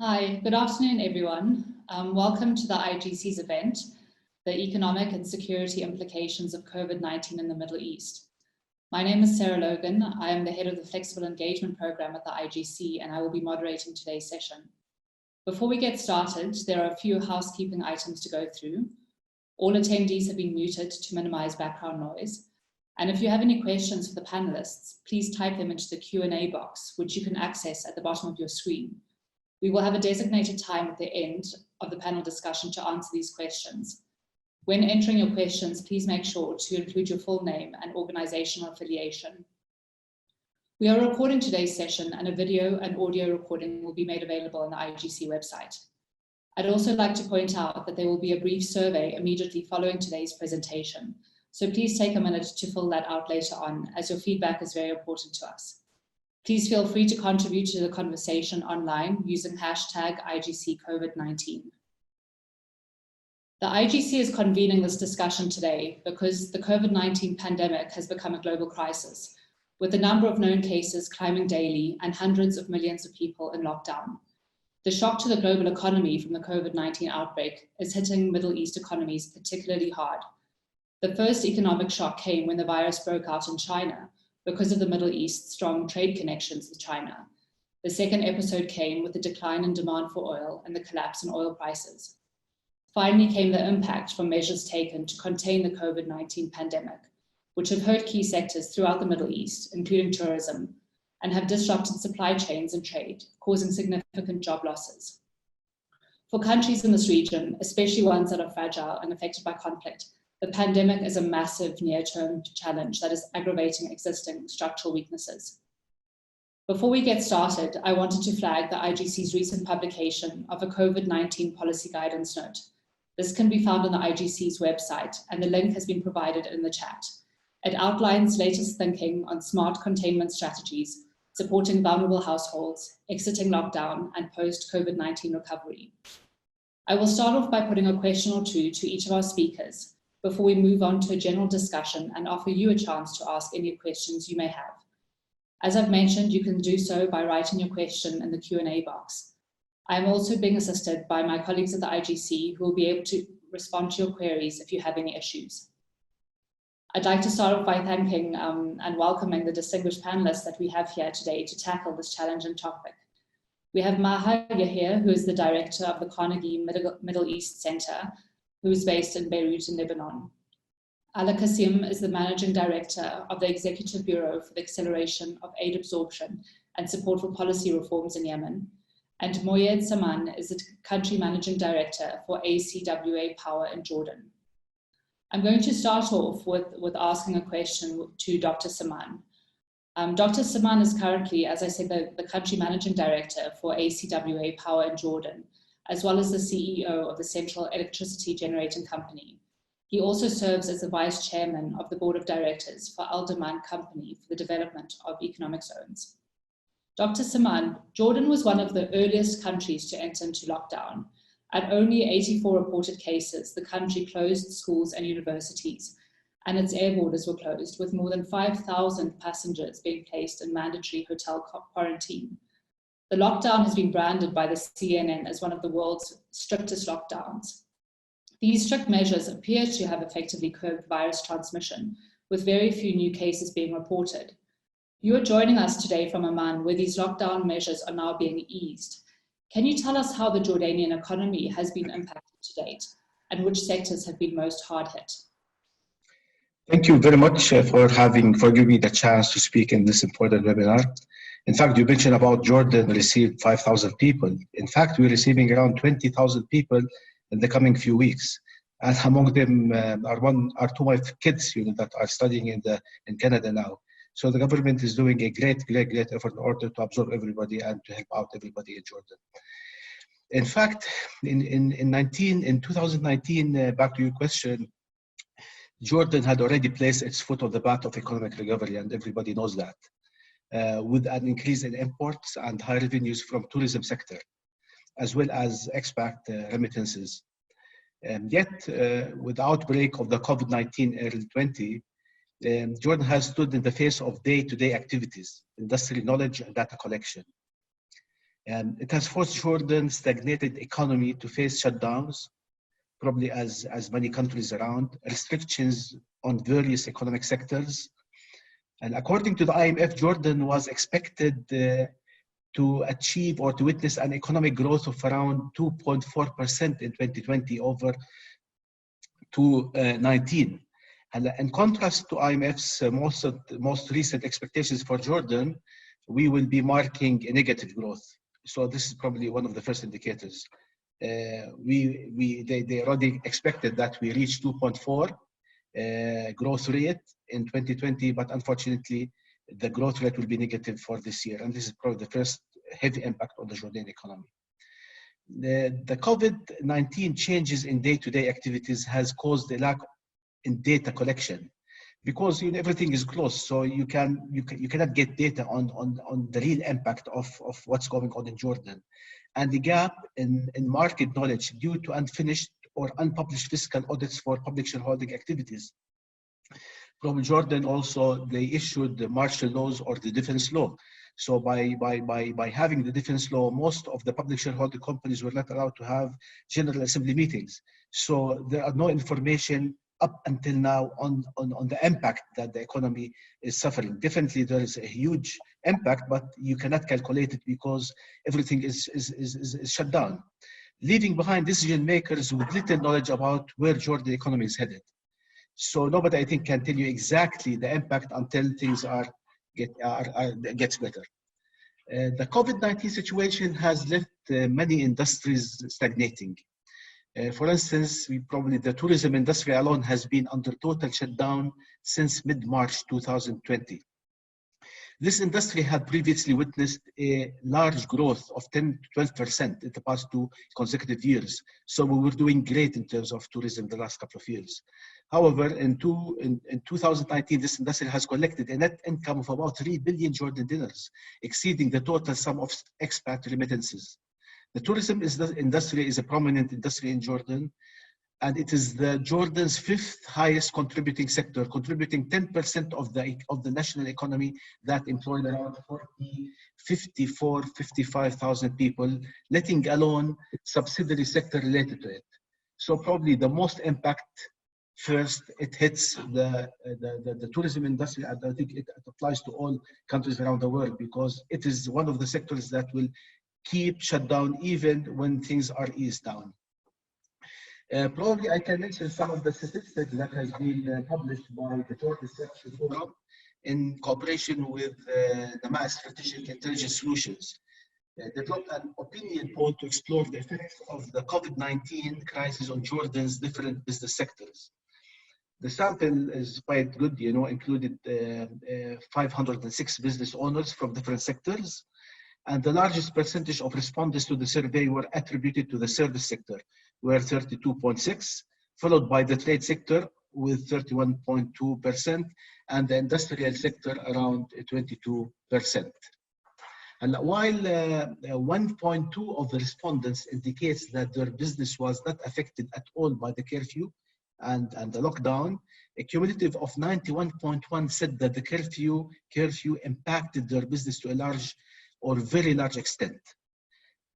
Hi, good afternoon, everyone. Welcome to the IGC's event, The Economic and Security Implications of COVID-19 in the Middle East. My name is Sarah Logan. I am the head of the Flexible Engagement Program at the IGC, and I will be moderating today's session. Before we get started, there are a few housekeeping items to go through. All attendees have been muted to minimize background noise. And if you have any questions for the panelists, please type them into the Q&A box, which you can access at the bottom of your screen. We will have a designated time at the end of the panel discussion to answer these questions. When entering your questions, please make sure to include your full name and organizational affiliation. We are recording today's session, and a video and audio recording will be made available on the IGC website. I'd also like to point out that there will be a brief survey immediately following today's presentation, so please take a minute to fill that out later on, as your feedback is very important to us. Please feel free to contribute to the conversation online using hashtag IGCCovid19. The IGC is convening this discussion today because the COVID-19 pandemic has become a global crisis, with the number of known cases climbing daily and hundreds of millions of people in lockdown. The shock to the global economy from the COVID-19 outbreak is hitting Middle East economies particularly hard. The first economic shock came when the virus broke out in China because of the Middle East's strong trade connections with China. The second episode came with the decline in demand for oil and the collapse in oil prices. Finally came the impact from measures taken to contain the COVID-19 pandemic, which have hurt key sectors throughout the Middle East, including tourism, and have disrupted supply chains and trade, causing significant job losses. For countries in this region, especially ones that are fragile and affected by conflict, the pandemic is a massive near-term challenge that is aggravating existing structural weaknesses. Before we get started, I wanted to flag the IGC's recent publication of a COVID-19 policy guidance note. This can be found on the IGC's website, and the link has been provided in the chat. It outlines latest thinking on smart containment strategies, supporting vulnerable households, exiting lockdown, and post-COVID-19 recovery. I will start off by putting a question or two to each of our speakers before we move on to a general discussion and offer you a chance to ask any questions you may have. As I've mentioned, you can do so by writing your question in the Q&A box. I am also being assisted by my colleagues at the IGC who will be able to respond to your queries if you have any issues. I'd like to start off by thanking and welcoming the distinguished panelists that we have here today to tackle this challenging topic. We have Maha Yahir, who is the director of the Carnegie Middle East Center, who is based in Beirut in Lebanon. Ala Qasim is the managing director of the Executive Bureau for the Acceleration of Aid Absorption and Support for Policy Reforms in Yemen. And Moyed Saman is the country managing director for ACWA Power in Jordan. I'm going to start off with asking a question to Dr. Saman. Dr. Saman is currently, as I said, the country managing director for ACWA Power in Jordan, as well as the CEO of the Central Electricity Generating Company. He also serves as the vice chairman of the board of directors for Al Daman Company for the development of economic zones. Dr. Saman, Jordan was one of the earliest countries to enter into lockdown. At only 84 reported cases, the country closed schools and universities, and its air borders were closed, with more than 5,000 passengers being placed in mandatory hotel quarantine. The lockdown has been branded by the CNN as one of the world's strictest lockdowns. These strict measures appear to have effectively curbed virus transmission, with very few new cases being reported. You are joining us today from Amman, where these lockdown measures are now being eased. Can you tell us how the Jordanian economy has been impacted to date, and which sectors have been most hard hit? Thank you very much for giving me the chance to speak in this important webinar. In fact, you mentioned about Jordan received 5,000 people. In fact, we're receiving around 20,000 people in the coming few weeks. And among them are two of my kids that are studying in Canada now. So the government is doing a great effort in order to absorb everybody and to help out everybody in Jordan. In fact, in 2019, back to your question, Jordan had already placed its foot on the path of economic recovery, and everybody knows that. With an increase in imports and high revenues from tourism sector, as well as expat remittances. Yet, with the outbreak of the COVID-19 early 20, Jordan has stood in the face of day-to-day activities, industry knowledge and data collection. It has forced Jordan's stagnated economy to face shutdowns, probably as many countries around, restrictions on various economic sectors. And according to the IMF, Jordan was expected to achieve or to witness an economic growth of around 2.4% in 2020 over 2019. And in contrast to IMF's most recent expectations for Jordan, we will be marking a negative growth. So this is probably one of the first indicators. They already expected that we reach 2.4 growth rate in 2020, but unfortunately, the growth rate will be negative for this year. And this is probably the first heavy impact on the Jordanian economy. The COVID-19 changes in day-to-day activities has caused a lack in data collection, because everything is closed, so you cannot get data on the real impact of what's going on in Jordan, and the gap in market knowledge due to unfinished or unpublished fiscal audits for public shareholding activities. From Jordan also, they issued the martial laws or the defense law. So by having the defense law, most of the public shareholder companies were not allowed to have general assembly meetings. So there are no information up until now on the impact that the economy is suffering. Definitely there is a huge impact, but you cannot calculate it because everything is shut down, leaving behind decision makers with little knowledge about where Jordan economy is headed. So nobody, I think, can tell you exactly the impact until things gets better. The COVID-19 situation has left many industries stagnating. For instance, the tourism industry alone has been under total shutdown since mid-March 2020. This industry had previously witnessed a large growth of 10 to 12% in the past 2 consecutive years. So we were doing great in terms of tourism the last couple of years. However, in 2019, this industry has collected a net income of about 3 billion Jordan dinars, exceeding the total sum of expat remittances. The tourism industry is a prominent industry in Jordan, and it is Jordan's 5th highest contributing sector, contributing 10% of the national economy that employed around 55,000 people, letting alone subsidiary sector related to it. So probably the most impact first, it hits the tourism industry, and I think it applies to all countries around the world, because it is one of the sectors that will keep shut down even when things are eased down. Probably I can mention some of the statistics that has been published by the Jordan Strategy Forum in cooperation with the MAS Strategic Intelligence Solutions. Developed an opinion poll to explore the effects of the COVID-19 crisis on Jordan's different business sectors. The sample is quite good, included 506 business owners from different sectors. And the largest percentage of respondents to the survey were attributed to the service sector, where 32.6%, followed by the trade sector with 31.2%, and the industrial sector around 22%. And while 1.2% of the respondents indicates that their business was not affected at all by the curfew and the lockdown, a cumulative of 91.1% said that the curfew impacted their business to a large or very large extent,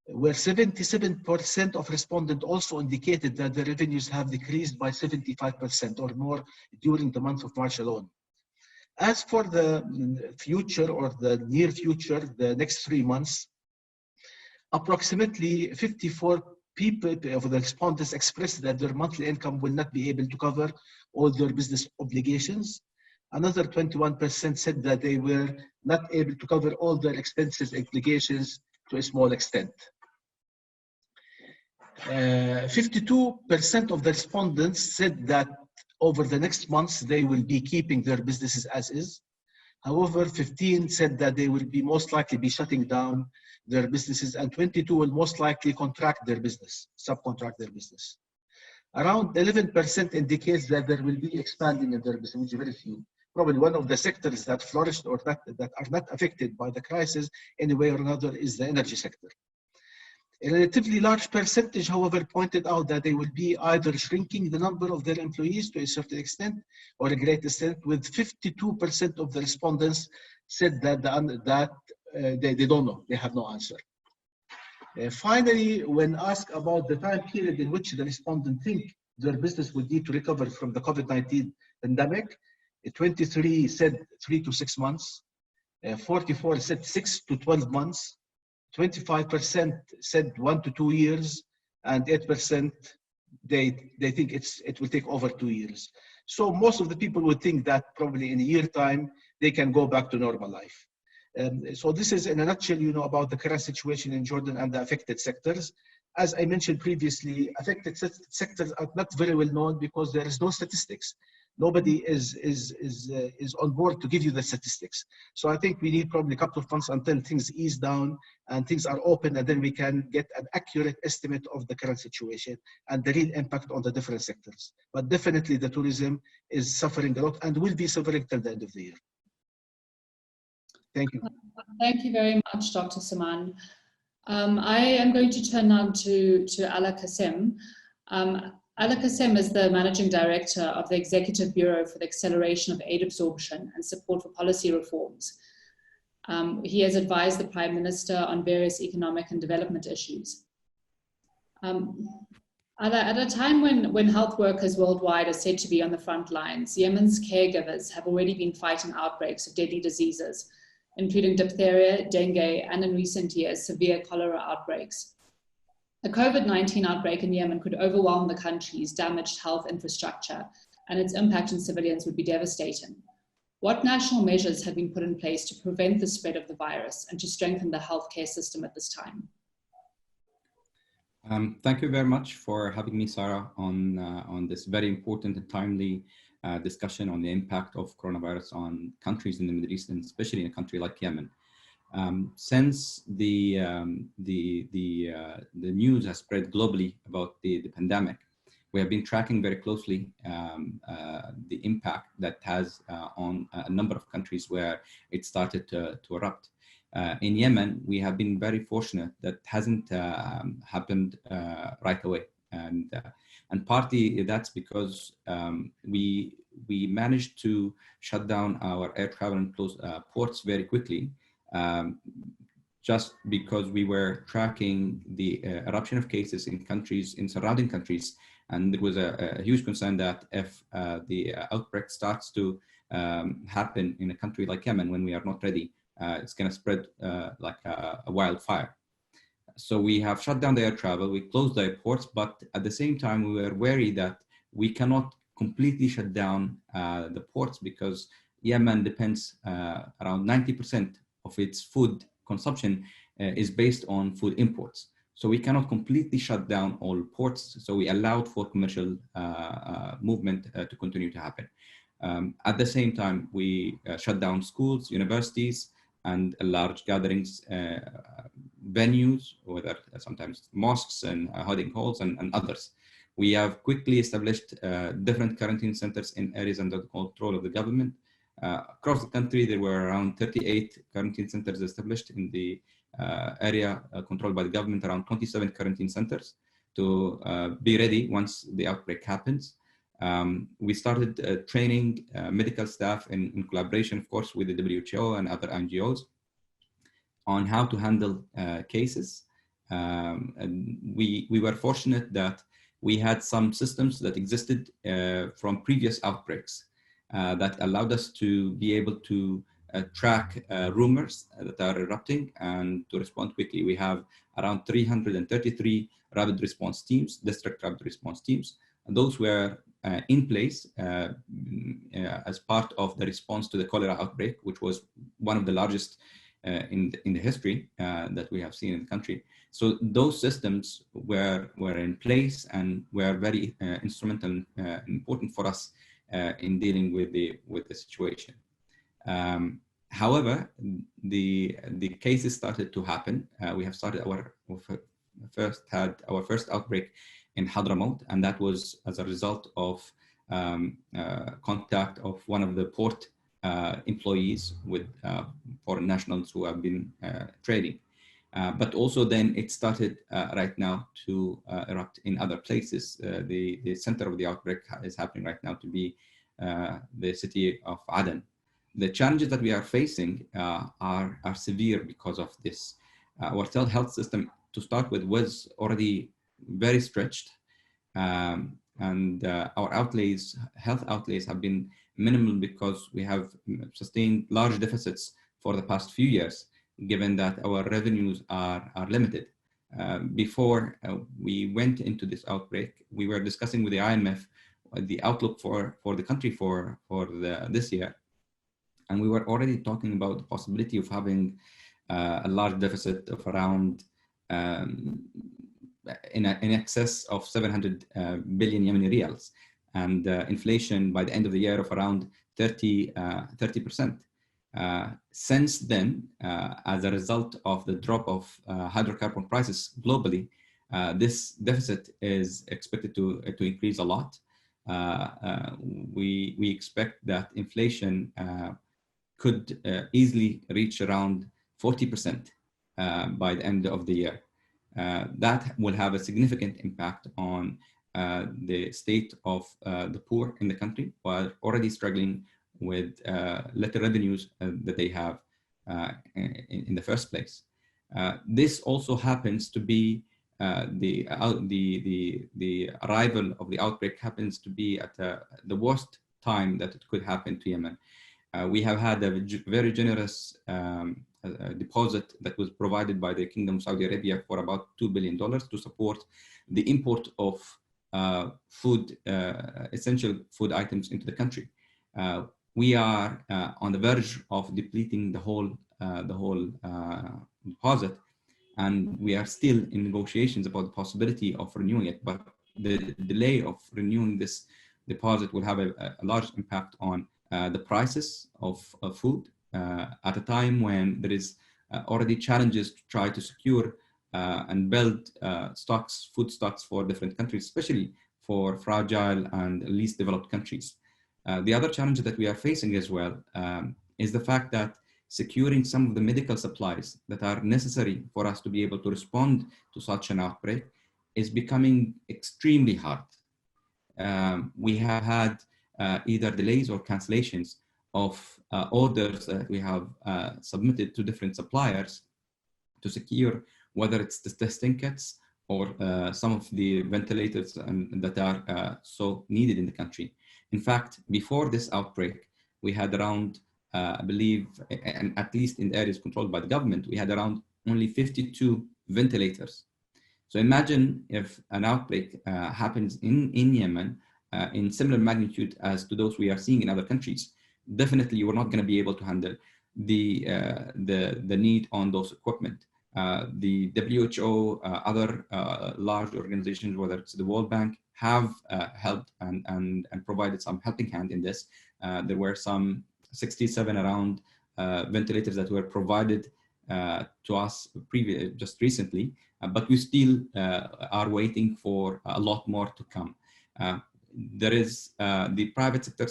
where 77% of respondents also indicated that the revenues have decreased by 75% or more during the month of March alone. As for the future or the near future, the next 3 months, approximately 54% of the respondents expressed that their monthly income will not be able to cover all their business obligations. Another 21% said that they were not able to cover all their expenses and obligations to a small extent. 52% of the respondents said that over the next months they will be keeping their businesses as is. However, 15% said that they will be most likely be shutting down their businesses, and 22% will most likely subcontract their business. Around 11% indicates that there will be expanding in their business, which is very few. Probably one of the sectors that flourished or that are not affected by the crisis in a way or another is the energy sector. A relatively large percentage, however, pointed out that they will be either shrinking the number of their employees to a certain extent or a great extent, with 52% of the respondents said that they don't know, they have no answer. Finally, when asked about the time period in which the respondent think their business would need to recover from the COVID-19 pandemic, 23 said 3 to 6 months, 44 said 6 to 12 months, 25% said 1 to 2 years, and 8% they think it will take over 2 years. So most of the people would think that probably in a year time they can go back to normal life. So this is in a nutshell, about the current situation in Jordan and the affected sectors. As I mentioned previously, affected sectors are not very well known because there is no statistics. Nobody is on board to give you the statistics. So I think we need probably a couple of months until things ease down and things are open, and then we can get an accurate estimate of the current situation and the real impact on the different sectors. But definitely the tourism is suffering a lot and will be suffering till the end of the year. Thank you. Thank you very much, Dr. Saman. I am going to turn now to Ala Kasem. Ala Kasem is the Managing Director of the Executive Bureau for the Acceleration of Aid Absorption and Support for Policy Reforms. He has advised the Prime Minister on various economic and development issues. At a time when health workers worldwide are said to be on the front lines, Yemen's caregivers have already been fighting outbreaks of deadly diseases, including diphtheria, dengue, and in recent years, severe cholera outbreaks. A COVID-19 outbreak in Yemen could overwhelm the country's damaged health infrastructure, and its impact on civilians would be devastating. What national measures have been put in place to prevent the spread of the virus and to strengthen the healthcare system at this time? Thank you very much for having me, Sarah, on this very important and timely discussion on the impact of coronavirus on countries in the Middle East, and especially in a country like Yemen. Since the news has spread globally about the pandemic, we have been tracking very closely the impact that has on a number of countries where it started to erupt. In Yemen, we have been very fortunate that hasn't happened right away. And partly that's because we managed to shut down our air travel and close ports very quickly, just because we were tracking the eruption of cases in surrounding countries. And there was a huge concern that if the outbreak starts to happen in a country like Yemen when we are not ready, it's going to spread like a wildfire. So we have shut down the air travel, we closed the airports, but at the same time, we were wary that we cannot completely shut down the ports because Yemen depends around 90% of its food consumption is based on food imports. So we cannot completely shut down all ports. So we allowed for commercial movement to continue to happen. At the same time, we shut down schools, universities, and large gatherings venues, whether sometimes mosques and huddling halls and others. We have quickly established different quarantine centers in areas under the control of the government. Across the country, there were around 38 quarantine centers established in the area controlled by the government, around 27 quarantine centers to be ready once the outbreak happens. We started training medical staff in collaboration, of course, with the WHO and other NGOs on how to handle cases. And we were fortunate that we had some systems that existed from previous outbreaks that allowed us to be able to track rumors that are erupting and to respond quickly. We have around 333 rapid response teams, district rapid response teams. And those were in place as part of the response to the cholera outbreak, which was one of the largest in the history that we have seen in the country. So those systems were in place and were very instrumental and important for us in dealing with the situation. However, the cases started to happen. We have started our first outbreak in Hadramaut, and that was as a result of contact of one of the port employees with foreign nationals who have been trading. But also then it started right now to erupt in other places. The center of the outbreak is happening right now to be the city of Aden. The challenges that we are facing are severe because of this. Our health system to start with, was already very stretched. And our health outlays have been minimal because we have sustained large deficits for the past few years, given that our revenues are limited. Before we went into this outbreak, we were discussing with the IMF the outlook for the country for this year. And we were already talking about the possibility of having a large deficit of around in excess of 700 billion Yemeni riyals, and inflation by the end of the year of around 30%. Since then, as a result of the drop of hydrocarbon prices globally, this deficit is expected to increase a lot. We expect that inflation could easily reach around 40% by the end of the year. That will have a significant impact on the state of the poor in the country, while already struggling with little revenues that they have in the first place. This also happens to be the arrival of the outbreak happens to be at the worst time that it could happen to Yemen. We have had a very generous deposit that was provided by the Kingdom of Saudi Arabia for about $2 billion to support the import of essential food items into the country. We are on the verge of depleting the whole deposit, and we are still in negotiations about the possibility of renewing it. But the delay of renewing this deposit will have a large impact on the prices of food at a time when there is already challenges to try to secure and build food stocks for different countries, especially for fragile and least developed countries. The other challenge that we are facing as well is the fact that securing some of the medical supplies that are necessary for us to be able to respond to such an outbreak is becoming extremely hard. We have had either delays or cancellations of orders that we have submitted to different suppliers to secure, whether it's the testing kits or some of the ventilators that are so needed in the country. In fact, before this outbreak, we had around, I believe, and at least in areas controlled by the government, we had around only 52 ventilators. So imagine if an outbreak happens in Yemen in similar magnitude as to those we are seeing in other countries. Definitely, you are not going to be able to handle the need on those equipment. The WHO, other large organizations, whether it's the World Bank, have helped and provided some helping hand in this. There were some 67 around ventilators that were provided to us just recently, but we still are waiting for a lot more to come. There is the private sector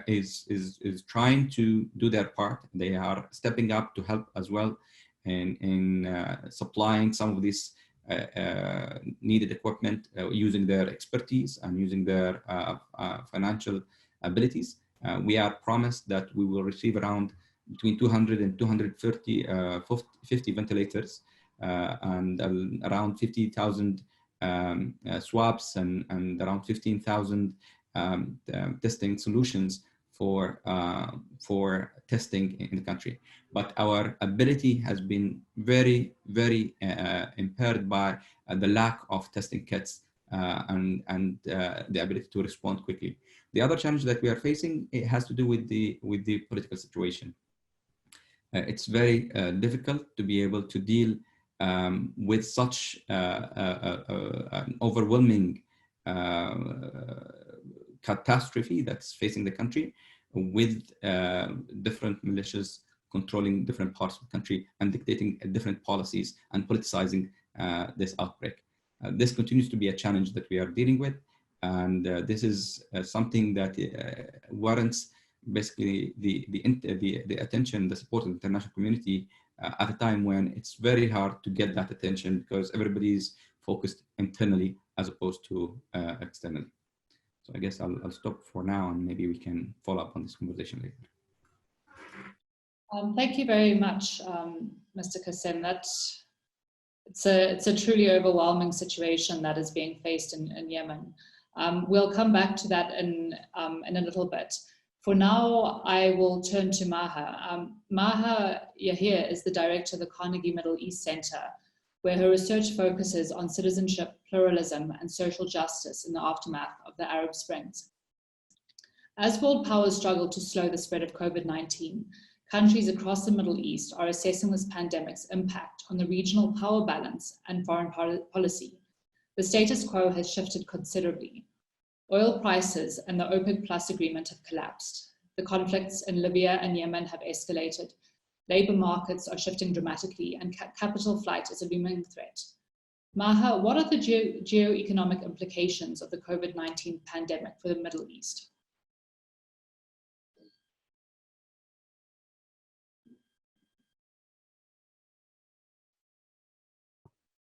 is trying to do their part. They are stepping up to help as well in supplying some of this needed equipment using their expertise and using their financial abilities. We are promised that we will receive around between 200 and 250 ventilators and around 50,000 swabs and around 15,000 testing solutions for testing in the country. But our ability has been very, very impaired by the lack of testing kits and the ability to respond quickly. The other challenge that we are facing, it has to do with the political situation. It's very difficult to be able to deal with such an overwhelming catastrophe that's facing the country, with different militias controlling different parts of the country and dictating different policies and politicizing this outbreak. This continues to be a challenge that we are dealing with, and this is something that warrants basically the attention, the support of the international community at a time when it's very hard to get that attention because everybody's focused internally as opposed to externally. So I guess I'll stop for now, and maybe we can follow up on this conversation later. Thank you very much, Mr. Qasim. That It's a truly overwhelming situation that is being faced in Yemen. We'll come back to that in a little bit. For now, I will turn to Maha. Maha Yahir is the director of the Carnegie Middle East Center, where her research focuses on citizenship, pluralism, and social justice in the aftermath of the Arab Springs. As world powers struggle to slow the spread of COVID-19, countries across the Middle East are assessing this pandemic's impact on the regional power balance and foreign policy. The status quo has shifted considerably. Oil prices and the OPEC Plus agreement have collapsed. The conflicts in Libya and Yemen have escalated. Labor markets are shifting dramatically, and capital flight is a looming threat. Maha, what are the geo-economic implications of the COVID-19 pandemic for the Middle East?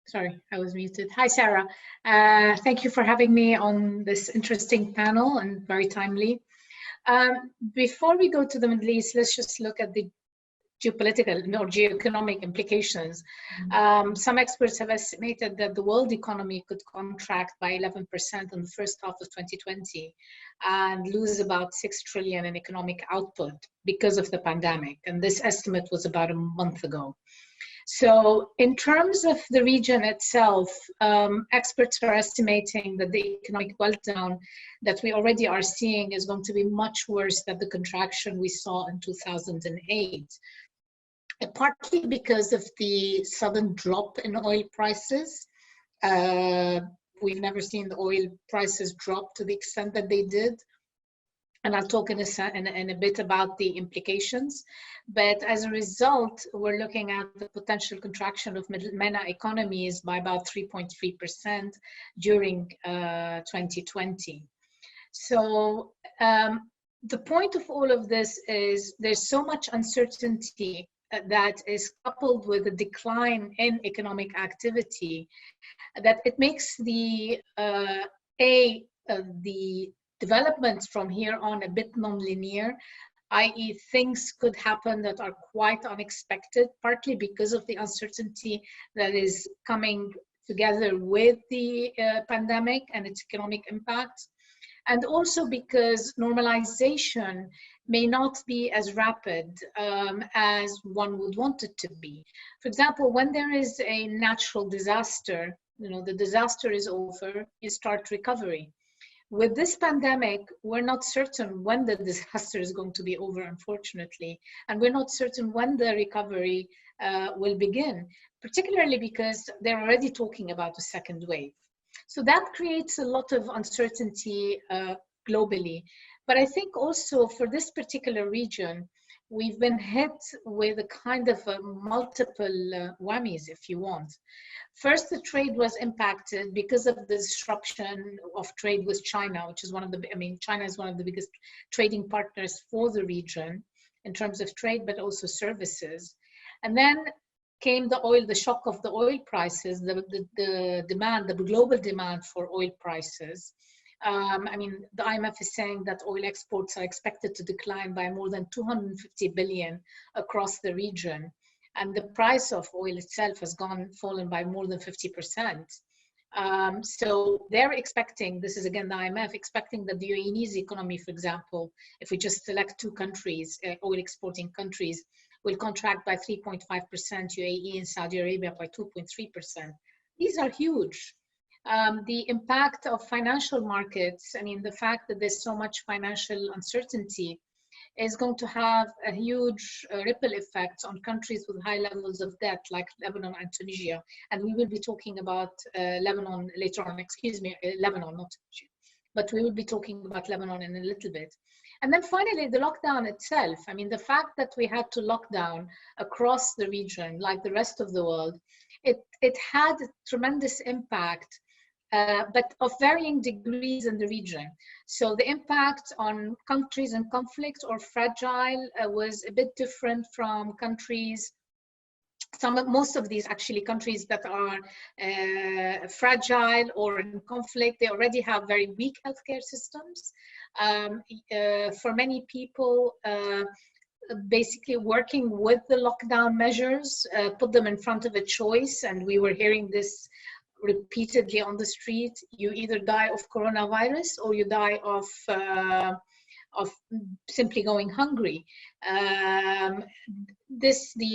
Sorry, I was muted. Hi, Sarah. Thank you for having me on this interesting panel and very timely. Before we go to the Middle East, let's just look at the geopolitical or geoeconomic implications. Some experts have estimated that the world economy could contract by 11% in the first half of 2020 and lose about 6 trillion in economic output because of the pandemic. And this estimate was about a month ago. So in terms of the region itself, experts are estimating that the economic meltdown that we already are seeing is going to be much worse than the contraction we saw in 2008. Partly because of the sudden drop in oil prices. We've never seen the oil prices drop to the extent that they did. And I'll talk in a bit about the implications. But as a result, we're looking at the potential contraction of MENA economies by about 3.3% during 2020. So the point of all of this is there's so much uncertainty that is coupled with a decline in economic activity that it makes the developments from here on a bit non-linear, i.e. things could happen that are quite unexpected, partly because of the uncertainty that is coming together with the pandemic and its economic impact, and also because normalization may not be as rapid as one would want it to be. For example, when there is a natural disaster, the disaster is over, you start recovery. With this pandemic, we're not certain when the disaster is going to be over, unfortunately, and we're not certain when the recovery will begin, particularly because they're already talking about a second wave. So that creates a lot of uncertainty globally. But I think also for this particular region, we've been hit with a kind of multiple whammies, if you want. First, the trade was impacted because of the disruption of trade with China, which is China is one of the biggest trading partners for the region in terms of trade, but also services. And then came the shock of the oil prices, the demand, the global demand for oil prices. The IMF is saying that oil exports are expected to decline by more than 250 billion across the region. And the price of oil itself has fallen by more than 50%. So they're expecting, this is again the IMF, expecting that the UAE's economy, for example, if we just select 2 countries, oil exporting countries, will contract by 3.5%, UAE and Saudi Arabia by 2.3%. These are huge. The impact of financial markets, the fact that there's so much financial uncertainty is going to have a huge ripple effect on countries with high levels of debt like Lebanon and Tunisia. And we will be talking about Lebanon later on, Lebanon, not Tunisia. But we will be talking about Lebanon in a little bit. And then finally, the lockdown itself. The fact that we had to lock down across the region like the rest of the world, it had a tremendous impact, but of varying degrees in the region. So the impact on countries in conflict or fragile was a bit different from countries. Most of these actually countries that are fragile or in conflict, they already have very weak healthcare systems. For many people, basically working with the lockdown measures, put them in front of a choice. And we were hearing this repeatedly on the street. You either die of coronavirus or you die of simply going hungry. The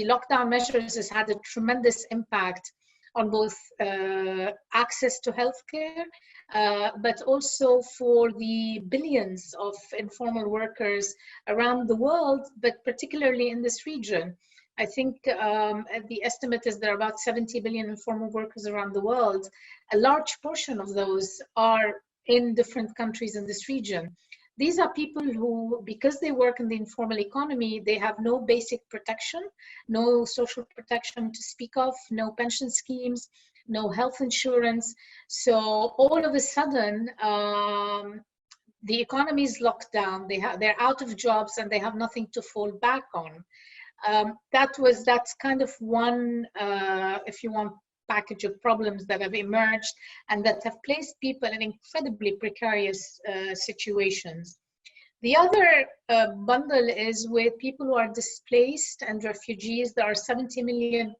lockdown measures has had a tremendous impact on both access to healthcare, but also for the billions of informal workers around the world, but particularly in this region. I think the estimate is there are about 70 billion informal workers around the world. A large portion of those are in different countries in this region. These are people who, because they work in the informal economy, they have no basic protection, no social protection to speak of, no pension schemes, no health insurance. So all of a sudden, the economy is locked down. They're out of jobs and they have nothing to fall back on. That's kind of one, if you want, package of problems that have emerged and that have placed people in incredibly precarious situations. The other bundle is with people who are displaced and refugees. There are 70 million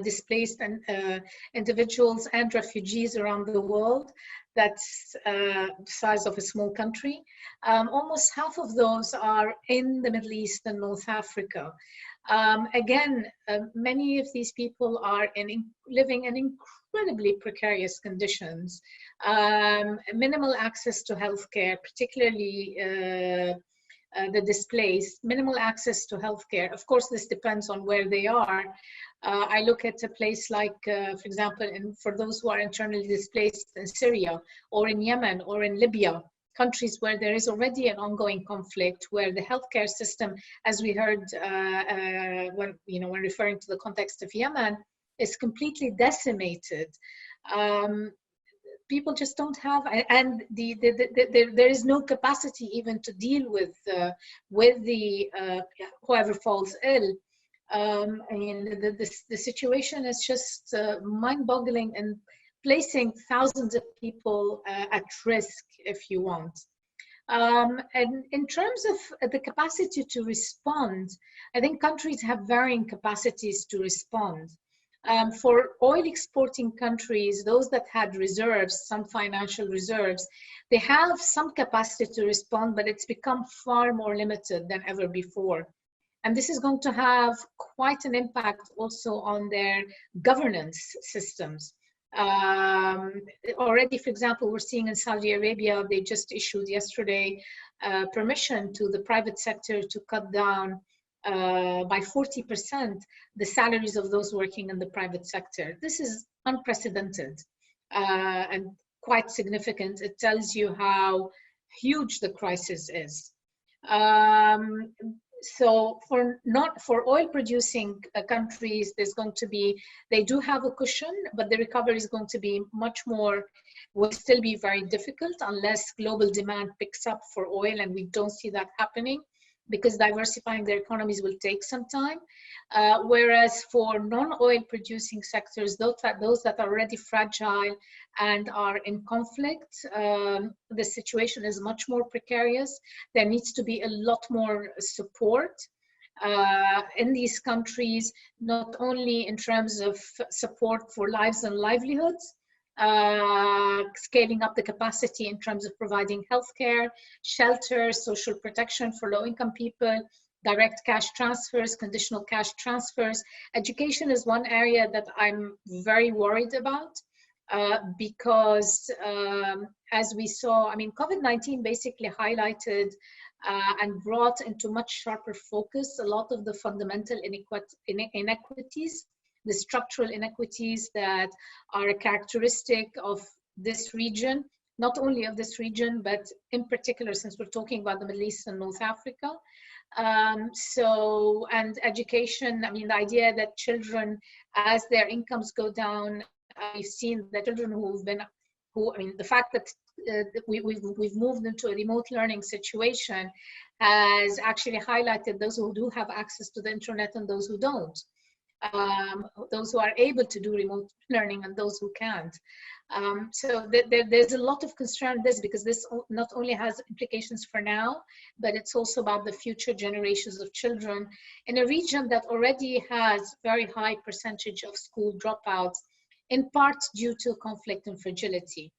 displaced and individuals and refugees around the world. That's the size of a small country. Almost half of those are in the Middle East and North Africa. Again, many of these people are living in incredibly precarious conditions. Minimal access to healthcare, particularly the displaced, minimal access to healthcare. Of course, this depends on where they are. I look at a place like, for example, for those who are internally displaced in Syria or in Yemen or in Libya, countries where there is already an ongoing conflict, where the healthcare system, as we heard when referring to the context of Yemen, is completely decimated. People just don't have, and there is no capacity even to deal with whoever falls ill. I mean, the situation is just mind-boggling and placing thousands of people at risk, if you want. And in terms of the capacity to respond, I think countries have varying capacities to respond. For oil exporting countries, those that had reserves, some financial reserves, they have some capacity to respond, but it's become far more limited than ever before. And this is going to have quite an impact also on their governance systems. Already, for example, we're seeing in Saudi Arabia, they just issued yesterday permission to the private sector to cut down by 40% the salaries of those working in the private sector. This is unprecedented and quite significant. It tells you how huge the crisis is. So for oil producing countries, they do have a cushion, but the recovery is going to be will still be very difficult unless global demand picks up for oil, and we don't see that happening, because diversifying their economies will take some time. Whereas for non-oil producing sectors, those that are already fragile and are in conflict, the situation is much more precarious. There needs to be a lot more support in these countries, not only in terms of support for lives and livelihoods, scaling up the capacity in terms of providing healthcare, shelter, social protection for low-income people, direct cash transfers, conditional cash transfers. Education is one area that I'm very worried about because as we saw, I mean, COVID-19 basically highlighted and brought into much sharper focus a lot of the fundamental inequities, the structural inequities that are a characteristic of this region, not only of this region, but in particular, since we're talking about the Middle East and North Africa. And education, I mean, the idea that children, as their incomes go down, we've seen that children the fact that we've moved into a remote learning situation has actually highlighted those who do have access to the internet and those who don't. those who are able to do remote learning and those who can't. So there's a lot of concern in this, because this not only has implications for now, but it's also about the future generations of children in a region that already has very high percentage of school dropouts, in part due to conflict and fragility.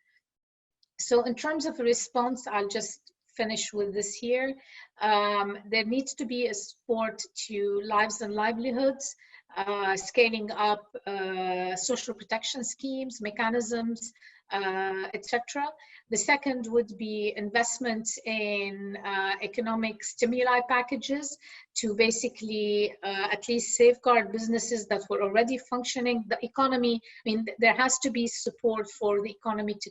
So in terms of a response, I'll just finish with this here. There needs to be a support to lives and livelihoods, scaling up social protection schemes, mechanisms, etc. The second would be investments in economic stimuli packages to basically at least safeguard businesses that were already functioning. The economy, I mean, there has to be support for the economy to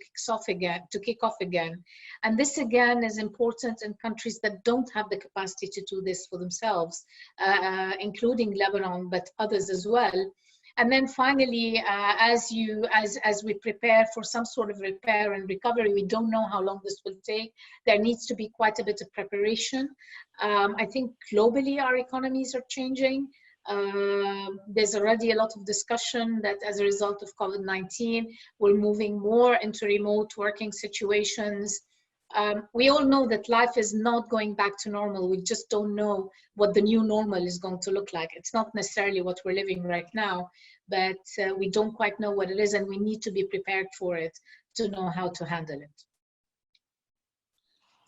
kick off again. And this again is important in countries that don't have the capacity to do this for themselves, including Lebanon, but others as well. And then finally, as we prepare for some sort of repair and recovery, we don't know how long this will take. There needs to be quite a bit of preparation. I think globally our economies are changing. There's already a lot of discussion that as a result of COVID-19, we're moving more into remote working situations. We all know that life is not going back to normal. We just don't know what the new normal is going to look like. It's not necessarily what we're living right now, but we don't quite know what it is, and we need to be prepared for it to know how to handle it.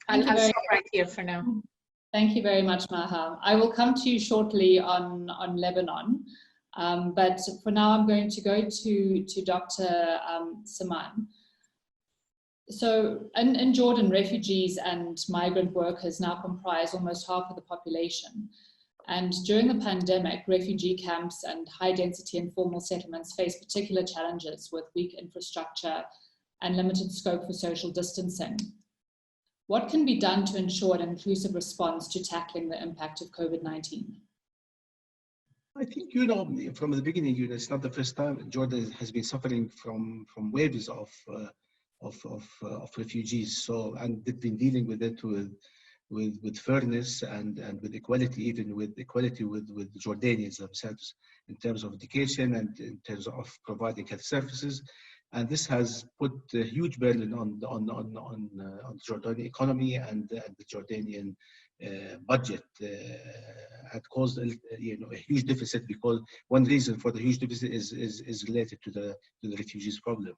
I'll stop right here for now. Thank you very much, Maha. I will come to you shortly on Lebanon, but for now I'm going to go to Dr. Saman. So in Jordan, refugees and migrant workers now comprise almost half of the population. And during the pandemic, refugee camps and high-density informal settlements face particular challenges with weak infrastructure and limited scope for social distancing. What can be done to ensure an inclusive response to tackling the impact of COVID-19? I think, you know, from the beginning, you know, it's not the first time Jordan has been suffering from waves of refugees. So, and they've been dealing with it with fairness and with equality, even with equality with Jordanians themselves, in terms of education and in terms of providing health services. And this has put a huge burden on the Jordanian economy and the Jordanian budget, and caused a huge deficit, because one reason for the huge deficit is related to the refugees problem.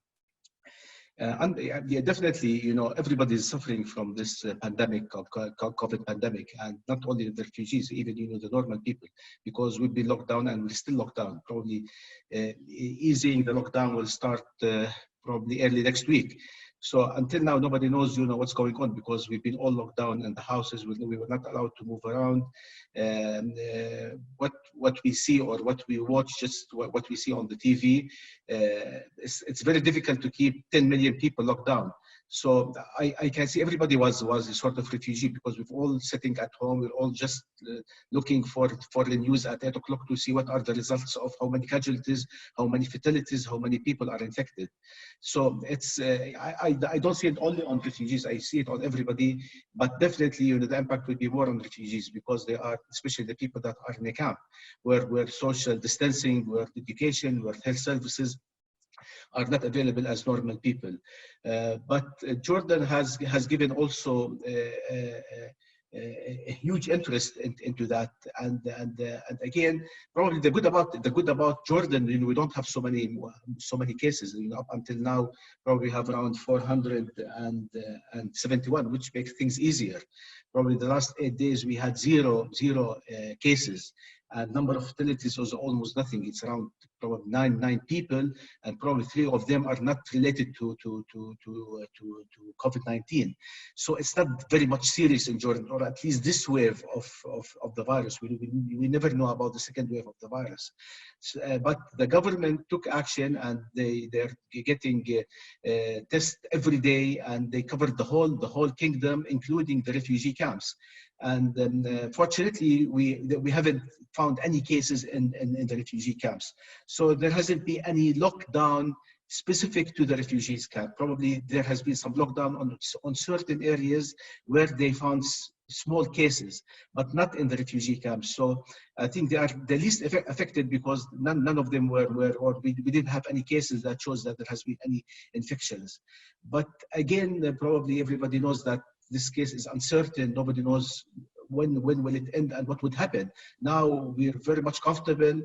And yeah, definitely, you know, everybody is suffering from this pandemic, COVID pandemic, and not only the refugees, even, you know, the normal people, because we've been locked down and we're still locked down. Probably easing the lockdown will start probably early next week. So until now, nobody knows, you know, what's going on, because we've been all locked down in the houses. We were not allowed to move around. What we see or what we watch, just what we see on the TV, it's very difficult to keep 10 million people locked down. So I can see everybody was a sort of refugee, because we're all sitting at home. We're all just looking for the news at 8 o'clock to see what are the results of how many casualties, how many fatalities, how many people are infected. So it's I don't see it only on refugees. I see it on everybody, but definitely, you know, the impact will be more on refugees, because they are, especially the people that are in the camp, where social distancing, where education, where health services are not available as normal people. But Jordan has given also a huge interest into that, and again, probably the good about Jordan, you know, we don't have so many cases. You know, up until now, probably have around 471, which makes things easier. Probably the last 8 days we had zero cases. And number of fatalities was almost nothing. It's around probably nine people, and probably 3 of them are not related to COVID-19. So it's not very much serious in Jordan, or at least this wave of the virus. We never know about the second wave of the virus. So, but the government took action, and they're getting tests every day, and they covered the whole kingdom, including the refugee camps. And fortunately, we haven't found any cases in the refugee camps. So there hasn't been any lockdown specific to the refugees camp. Probably there has been some lockdown on certain areas where they found small cases, but not in the refugee camps. So I think they are the least affected because none of them were or we didn't have any cases that shows that there has been any infections. But again, probably everybody knows that this case is uncertain. Nobody knows when will it end and what would happen. Now we're very much comfortable.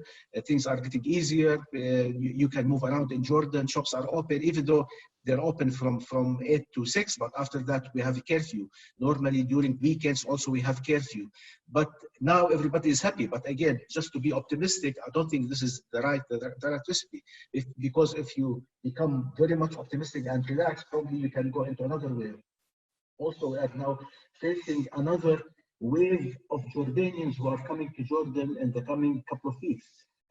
Things are getting easier. You can move around in Jordan. Shops are open, even though they're open from 8 to 6, but after that we have a curfew. Normally during weekends also we have curfew. But now everybody is happy. But again, just to be optimistic, I don't think this is the right recipe. Because if you become very much optimistic and relaxed, probably you can go into another wave. Also, we are now facing another wave of Jordanians who are coming to Jordan in the coming couple of weeks.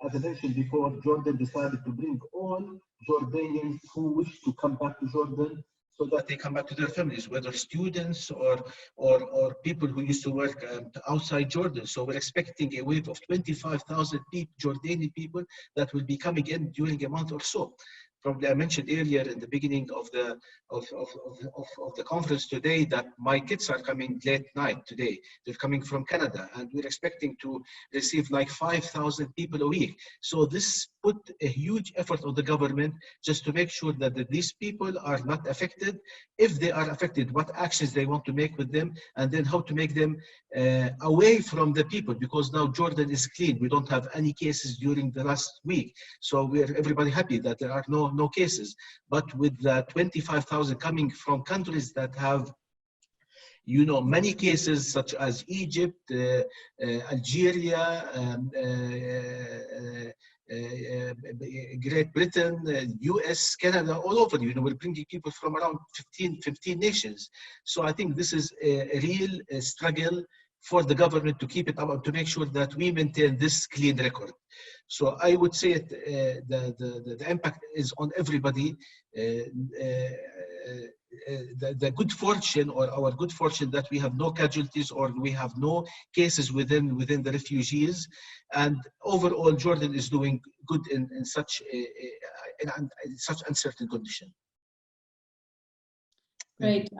As I mentioned before, Jordan decided to bring all Jordanians who wish to come back to Jordan so that they come back to their families, whether students or people who used to work outside Jordan. So we're expecting a wave of 25,000 Jordanian people that will be coming in during a month or so. Probably I mentioned earlier in the beginning of the conference today that my kids are coming late night today. They're coming from Canada, and we're expecting to receive like 5,000 people a week. So this put a huge effort on the government just to make sure that these people are not affected. If they are affected, what actions they want to make with them, and then how to make them away from the people, because now Jordan is clean. We don't have any cases during the last week. So we're everybody happy that there are no cases. But with the 25,000 coming from countries that have many cases, such as Egypt, Algeria, Great Britain, US, Canada, all over, we're bringing people from around 15 nations. So I think this is a real struggle for the government to keep it up, to make sure that we maintain this clean record. So I would say the impact is on everybody. The good fortune, or our good fortune, that we have no casualties or we have no cases within the refugees, and overall Jordan is doing good in such uncertain condition. Great.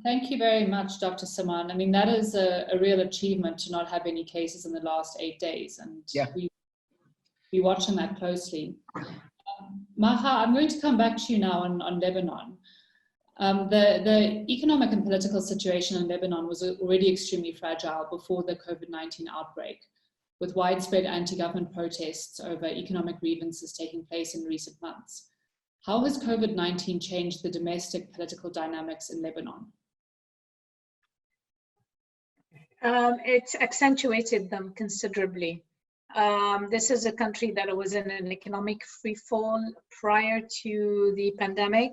Thank you very much, Dr. Saman. I mean, that is a real achievement to not have any cases in the last 8 days, and we're watching that closely. Maha, I'm going to come back to you now on Lebanon. The economic and political situation in Lebanon was already extremely fragile before the COVID-19 outbreak, with widespread anti-government protests over economic grievances taking place in recent months. How has COVID-19 changed the domestic political dynamics in Lebanon? It's accentuated them considerably. This is a country that was in an economic freefall prior to the pandemic.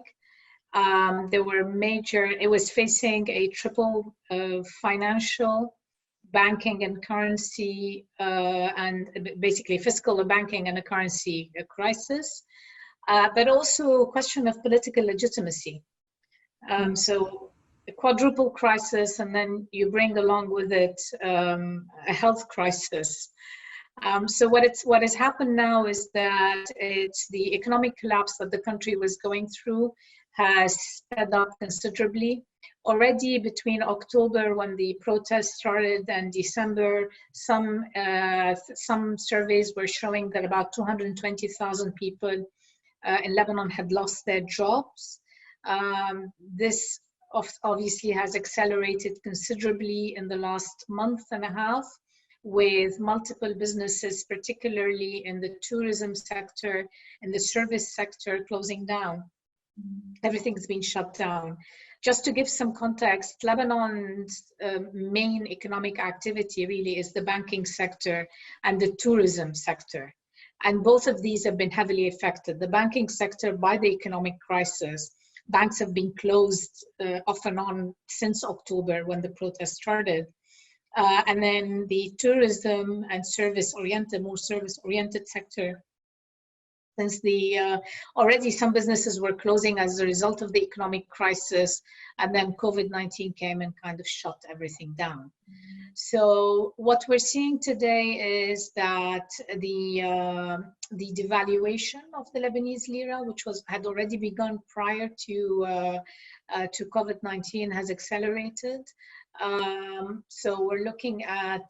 It was facing a triple financial, banking and currency, and basically fiscal, banking and a currency crisis, but also a question of political legitimacy. So a quadruple crisis, and then you bring along with it a health crisis. So what has happened now is that it's the economic collapse that the country was going through has sped up considerably. Already between October, when the protests started, and December, some surveys were showing that about 220,000 people in Lebanon had lost their jobs. This obviously has accelerated considerably in the last month and a half, with multiple businesses, particularly in the tourism sector and the service sector, closing down. Everything's been shut down. Just to give some context, Lebanon's main economic activity really is the banking sector and the tourism sector. And both of these have been heavily affected. The banking sector by the economic crisis. Banks have been closed off and on since October when the protest started. And then the tourism and more service-oriented sector, since already some businesses were closing as a result of the economic crisis, and then COVID-19 came and kind of shut everything down. So what we're seeing today is that the devaluation of the Lebanese lira, which had already begun prior to COVID-19, has accelerated. So we're looking at,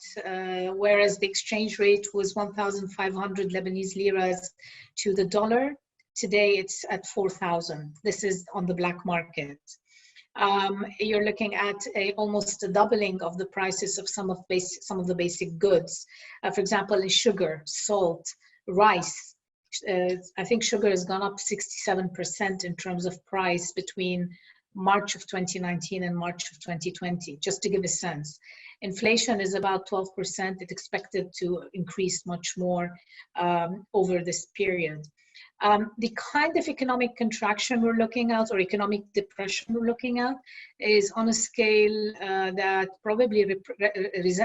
whereas the exchange rate was 1,500 Lebanese liras to the dollar, today it's at 4,000. This is on the black market. You're looking at almost a doubling of the prices of some of the basic goods. For example, in sugar, salt, rice. I think sugar has gone up 67% in terms of price between March of 2019 and March of 2020, just to give a sense. Inflation is about 12%. It's expected to increase much more over this period. The kind of economic contraction we're looking at, or economic depression we're looking at, is on a scale that probably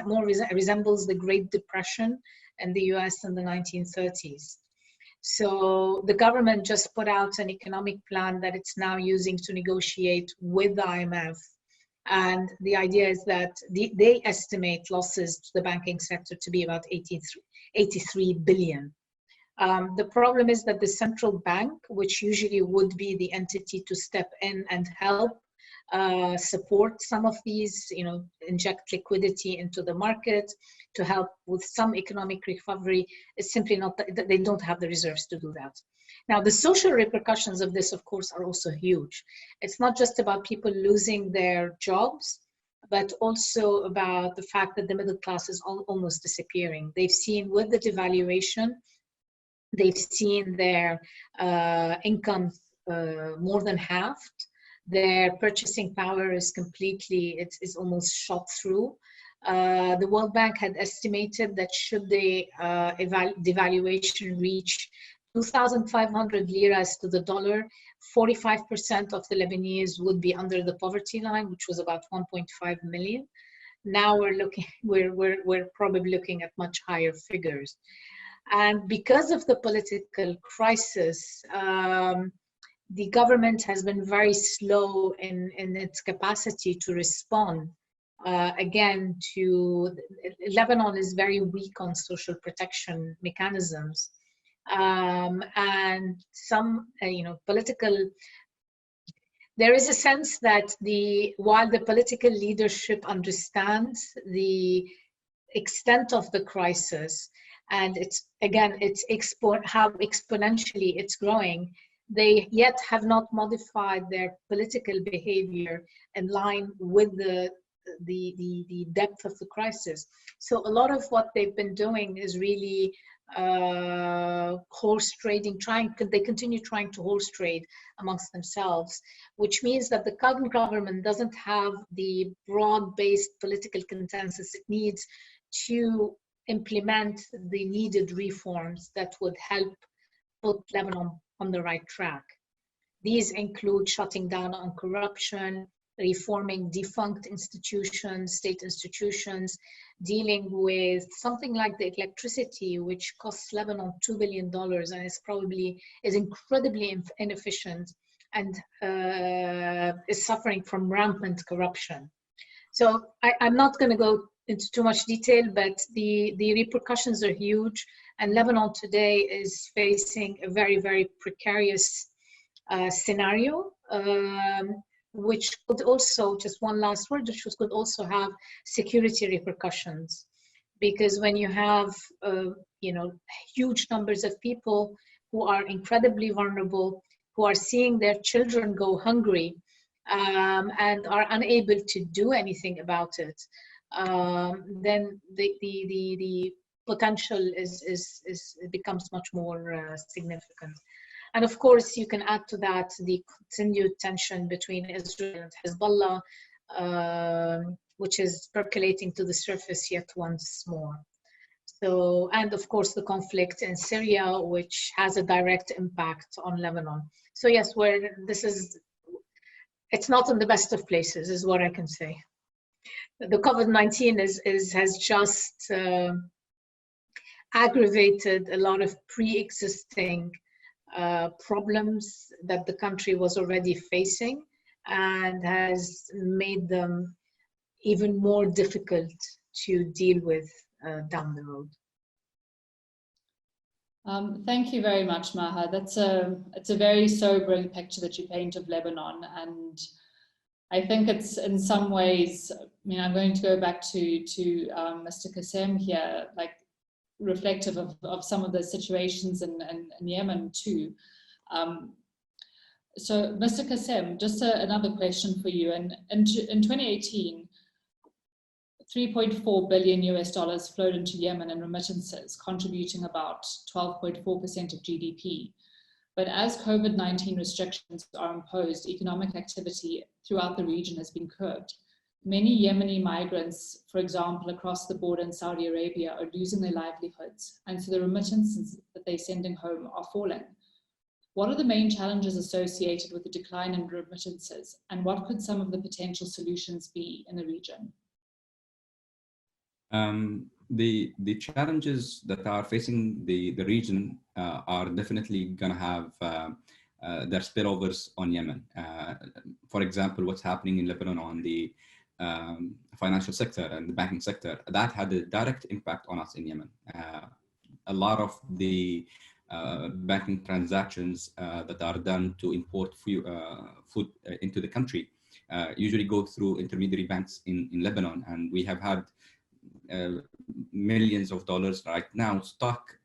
more resembles the Great Depression in the US in the 1930s. So the government just put out an economic plan that it's now using to negotiate with the IMF. And the idea is that they estimate losses to the banking sector to be about 83 billion. The problem is that the central bank, which usually would be the entity to step in and help support some of these, inject liquidity into the market to help with some economic recovery, is simply not, they don't have the reserves to do that. Now, the social repercussions of this, of course, are also huge. It's not just about people losing their jobs, but also about the fact that the middle class is almost disappearing. They've seen with the devaluation, they've seen their incomes more than halved. Their purchasing power is completely, it's almost shot through. The World Bank had estimated that should the devaluation reach 2,500 liras to the dollar, 45% of the Lebanese would be under the poverty line, which was about 1.5 million. Now we're probably looking at much higher figures. And because of the political crisis, the government has been very slow in its capacity to respond. Again, Lebanon is very weak on social protection mechanisms. And some, there is a sense that while the political leadership understands the extent of the crisis, and how exponentially it's growing, they yet have not modified their political behavior in line with the depth of the crisis. So a lot of what they've been doing is really horse trading, they continue trying to horse trade amongst themselves, which means that the current government doesn't have the broad-based political consensus it needs to implement the needed reforms that would help put Lebanon on the right track. These include shutting down on corruption, reforming defunct institutions, state institutions, dealing with something like the electricity, which costs Lebanon $2 billion and is incredibly inefficient and is suffering from rampant corruption. So I'm not going to go into too much detail, but the repercussions are huge, and Lebanon today is facing a very, very precarious scenario, which could also, just one last word, which could also have security repercussions, because when you have huge numbers of people who are incredibly vulnerable, who are seeing their children go hungry and are unable to do anything about it, then the potential becomes much more significant. And of course, you can add to that the continued tension between Israel and Hezbollah, which is percolating to the surface yet once more. So, and of course, the conflict in Syria, which has a direct impact on Lebanon. So yes, it's not in the best of places, is what I can say. The COVID-19 has just aggravated a lot of pre-existing problems that the country was already facing, and has made them even more difficult to deal with down the road. Thank you very much, Maha. It's a very sobering picture that you paint of Lebanon, and I think it's in some ways, I mean, I'm going to go back to Mr. Qassem here, like reflective of some of the situations in Yemen too. So Mr. Qassem, just another question for you. In 2018, $3.4 billion flowed into Yemen in remittances, contributing about 12.4% of GDP. But as COVID-19 restrictions are imposed, economic activity throughout the region has been curbed. Many Yemeni migrants, for example, across the border in Saudi Arabia, are losing their livelihoods, and so the remittances that they're sending home are falling. What are the main challenges associated with the decline in remittances, and what could some of the potential solutions be in the region? The challenges that are facing the region are definitely going to have their spillovers on Yemen. For example, what's happening in Lebanon on the financial sector and the banking sector, that had a direct impact on us in Yemen. A lot of the banking transactions that are done to import food into the country usually go through intermediary banks in Lebanon, and we have had millions of dollars right now stuck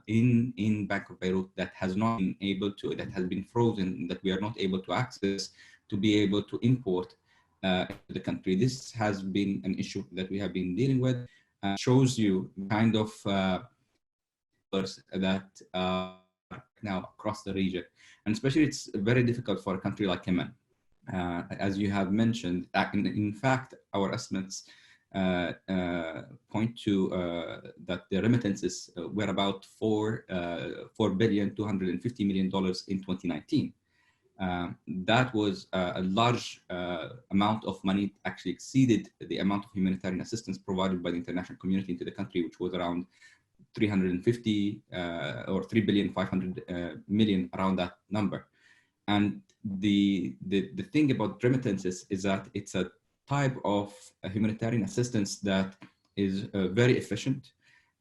in Bank of Beirut that has not been able to, that has been frozen, that we are not able to access to be able to import into the country. This has been an issue that we have been dealing with. Shows you kind of that now across the region, and especially it's very difficult for a country like Yemen. As you have mentioned, in fact, our estimates point to that the remittances were about $4.25 billion in 2019. That was a large amount of money, actually exceeded the amount of humanitarian assistance provided by the international community into the country, which was around 350 or 3.5 billion, around that number. And the thing about remittances is that it's a type of humanitarian assistance that is very efficient.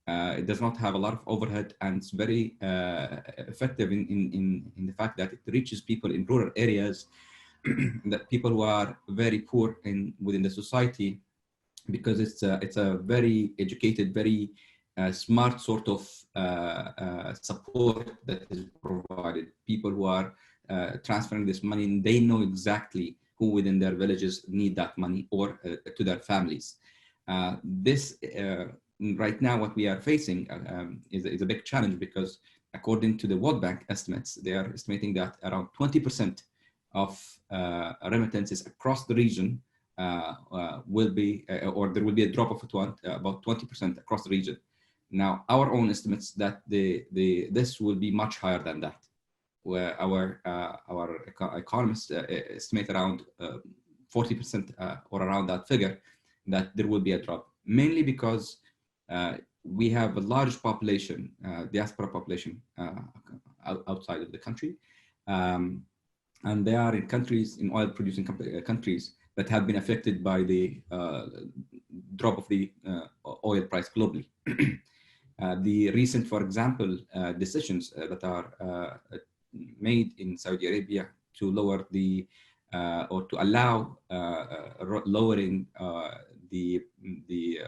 It does not have a lot of overhead, and it's very effective in the fact that it reaches people in rural areas, that people who are very poor within the society, because it's a very educated, very smart sort of support that is provided. People who are transferring this money, and they know exactly who within their villages need that money, or to their families. This right now, what we are facing is a big challenge, because according to the World Bank estimates, they are estimating that around 20% of remittances across the region will be, or there will be a drop of about 20% across the region. Now, our own estimates that this will be much higher than that, where our economists estimate around 40% or around that figure, that there will be a drop, mainly because we have a large population, diaspora population outside of the country, and they are in countries, in oil-producing countries, that have been affected by the drop of the oil price globally. The recent, for example, decisions that are made in Saudi Arabia to lower the or to allow lowering the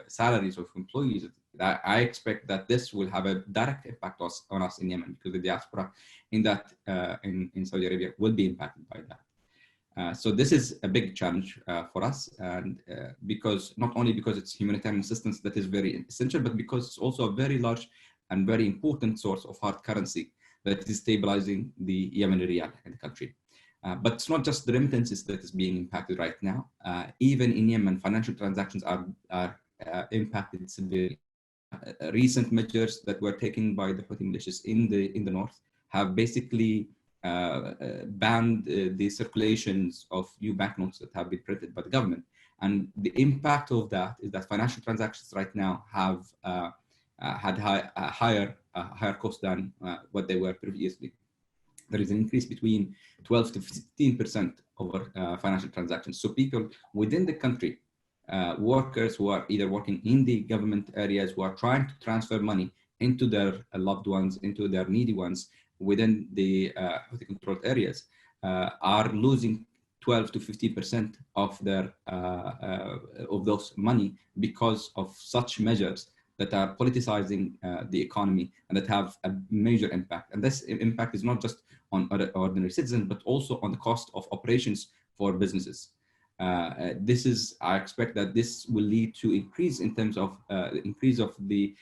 salaries of employees, I expect that this will have a direct impact on us in Yemen, because the diaspora in Saudi Arabia will be impacted by that. So this is a big challenge for us, and because not only because it's humanitarian assistance that is very essential, but because it's also a very large and very important source of hard currency that is stabilizing the Yemeni riyal in the country. But it's not just the remittances that is being impacted right now. Even in Yemen, financial transactions are impacted severely. Recent measures that were taken by the Houthi militias in the north have basically banned the circulations of new banknotes that have been printed by the government. And the impact of that is that financial transactions right now have had higher cost than what they were previously. There is an increase between 12 to 15% over financial transactions. So people within the country workers who are either working in the government areas, who are trying to transfer money into their loved ones, into their needy ones within the Houthi-controlled areas, are losing 12 to 50% of their of those money because of such measures that are politicizing the economy and that have a major impact. And this impact is not just on ordinary citizens, but also on the cost of operations for businesses. I expect that this will lead to increase in terms of increase of the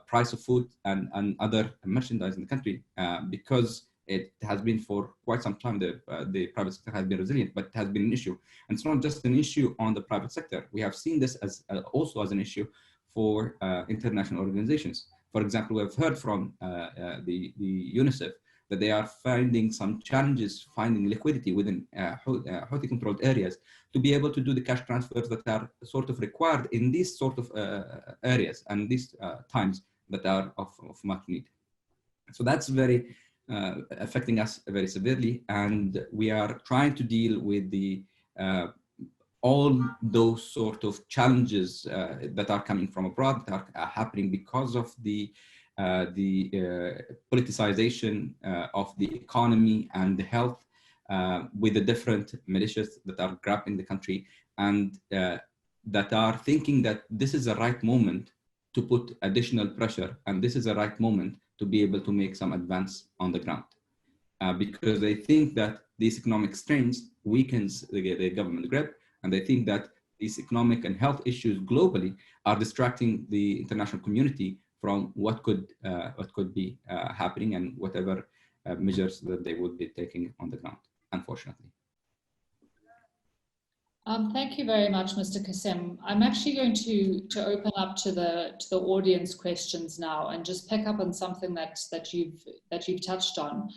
price of food and other merchandise in the country, because it has been for quite some time, the private sector has been resilient, but it has been an issue. And it's not just an issue on the private sector. We have seen this as also as an issue for international organizations. For example, we have heard from the UNICEF that they are finding some challenges finding liquidity within Houthi-controlled areas to be able to do the cash transfers that are sort of required in these sort of areas and these times that are of much need. So that's very affecting us very severely, and we are trying to deal with the all those sort of challenges that are coming from abroad, that are happening because of the politicization of the economy and the health, with the different militias that are grabbing the country and that are thinking that this is the right moment to put additional pressure, and this is the right moment to be able to make some advance on the ground, because they think that these economic strains weakens the government grip, and they think that these economic and health issues globally are distracting the international community from what could be happening and whatever measures that they would be taking on the ground, unfortunately. Thank you very much, Mr. Qasim. I'm actually going to open up to the audience questions now and just pick up on something that you've touched on.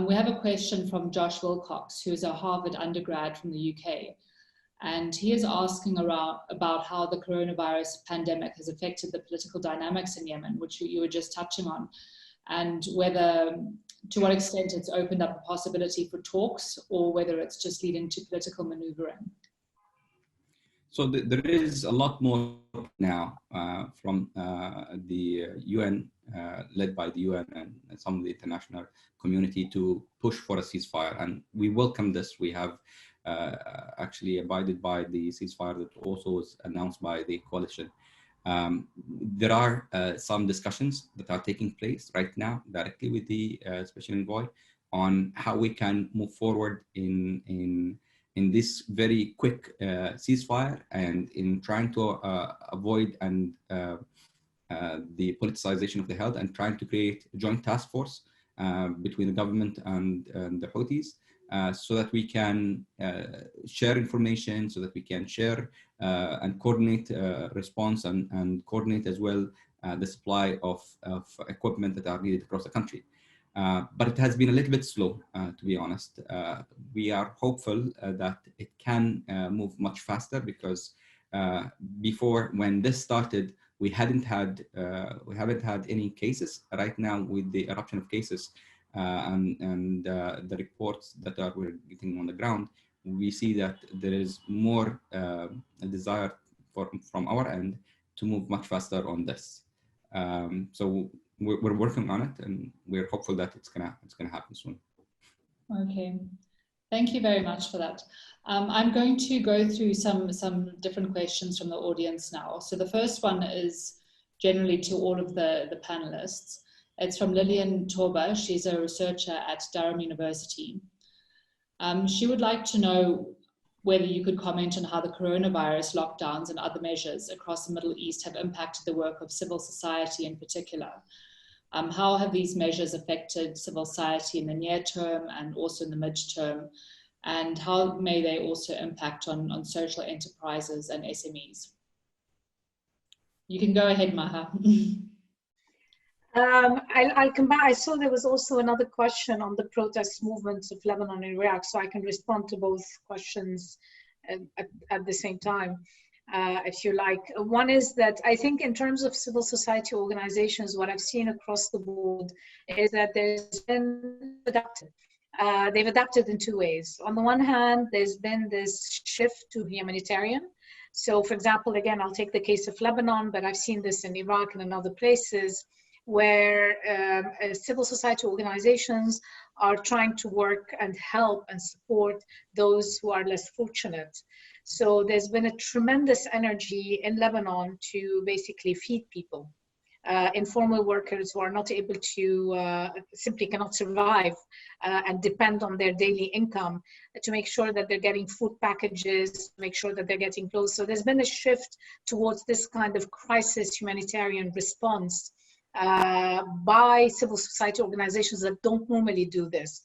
We have a question from Josh Wilcox, who is a Harvard undergrad from the UK, and he is asking about how the coronavirus pandemic has affected the political dynamics in Yemen, which you were just touching on, and whether, to what extent it's opened up a possibility for talks or whether it's just leading to political maneuvering. So there is a lot more now from the UN, led by the UN and some of the international community, to push for a ceasefire. And we welcome this. We have actually abided by the ceasefire that also was announced by the coalition. There are some discussions that are taking place right now directly with the special envoy on how we can move forward in this very quick ceasefire, and in trying to avoid and the politicization of the health, and trying to create a joint task force between the government and the Houthis, so that we can share information, so that we can share and coordinate response and coordinate as well the supply of equipment that are needed across the country. But it has been a little bit slow, to be honest. We are hopeful that it can move much faster, because before, when this started, we haven't had any cases. Right now, with the eruption of cases and the reports that we're getting on the ground, we see that there is more a desire from our end to move much faster on this. So we're working on it, and we're hopeful that it's gonna happen soon. Okay, thank you very much for that. I'm going to go through some different questions from the audience now. So the first one is generally to all of the panelists. It's from Lillian Torba. She's a researcher at Durham University. She would like to know whether you could comment on how the coronavirus lockdowns and other measures across the Middle East have impacted the work of civil society in particular. How have these measures affected civil society in the near term and also in the mid-term? And how may they also impact on social enterprises and SMEs? You can go ahead, Maha. I'll come back. I saw there was also another question on the protest movements of Lebanon and Iraq, so I can respond to both questions at the same time, if you like. One is that I think in terms of civil society organizations, what I've seen across the board is that there's been adapted. They've adapted in two ways. On the one hand, there's been this shift to humanitarian, So for example, again, I'll take the case of Lebanon, but I've seen this in Iraq and in other places where civil society organizations are trying to work and help and support those who are less fortunate. So there's been a tremendous energy in Lebanon to basically feed people. Informal workers who are not able to, simply cannot survive and depend on their daily income, to make sure that they're getting food packages, make sure that they're getting clothes. So there's been a shift towards this kind of crisis humanitarian response by civil society organizations that don't normally do this.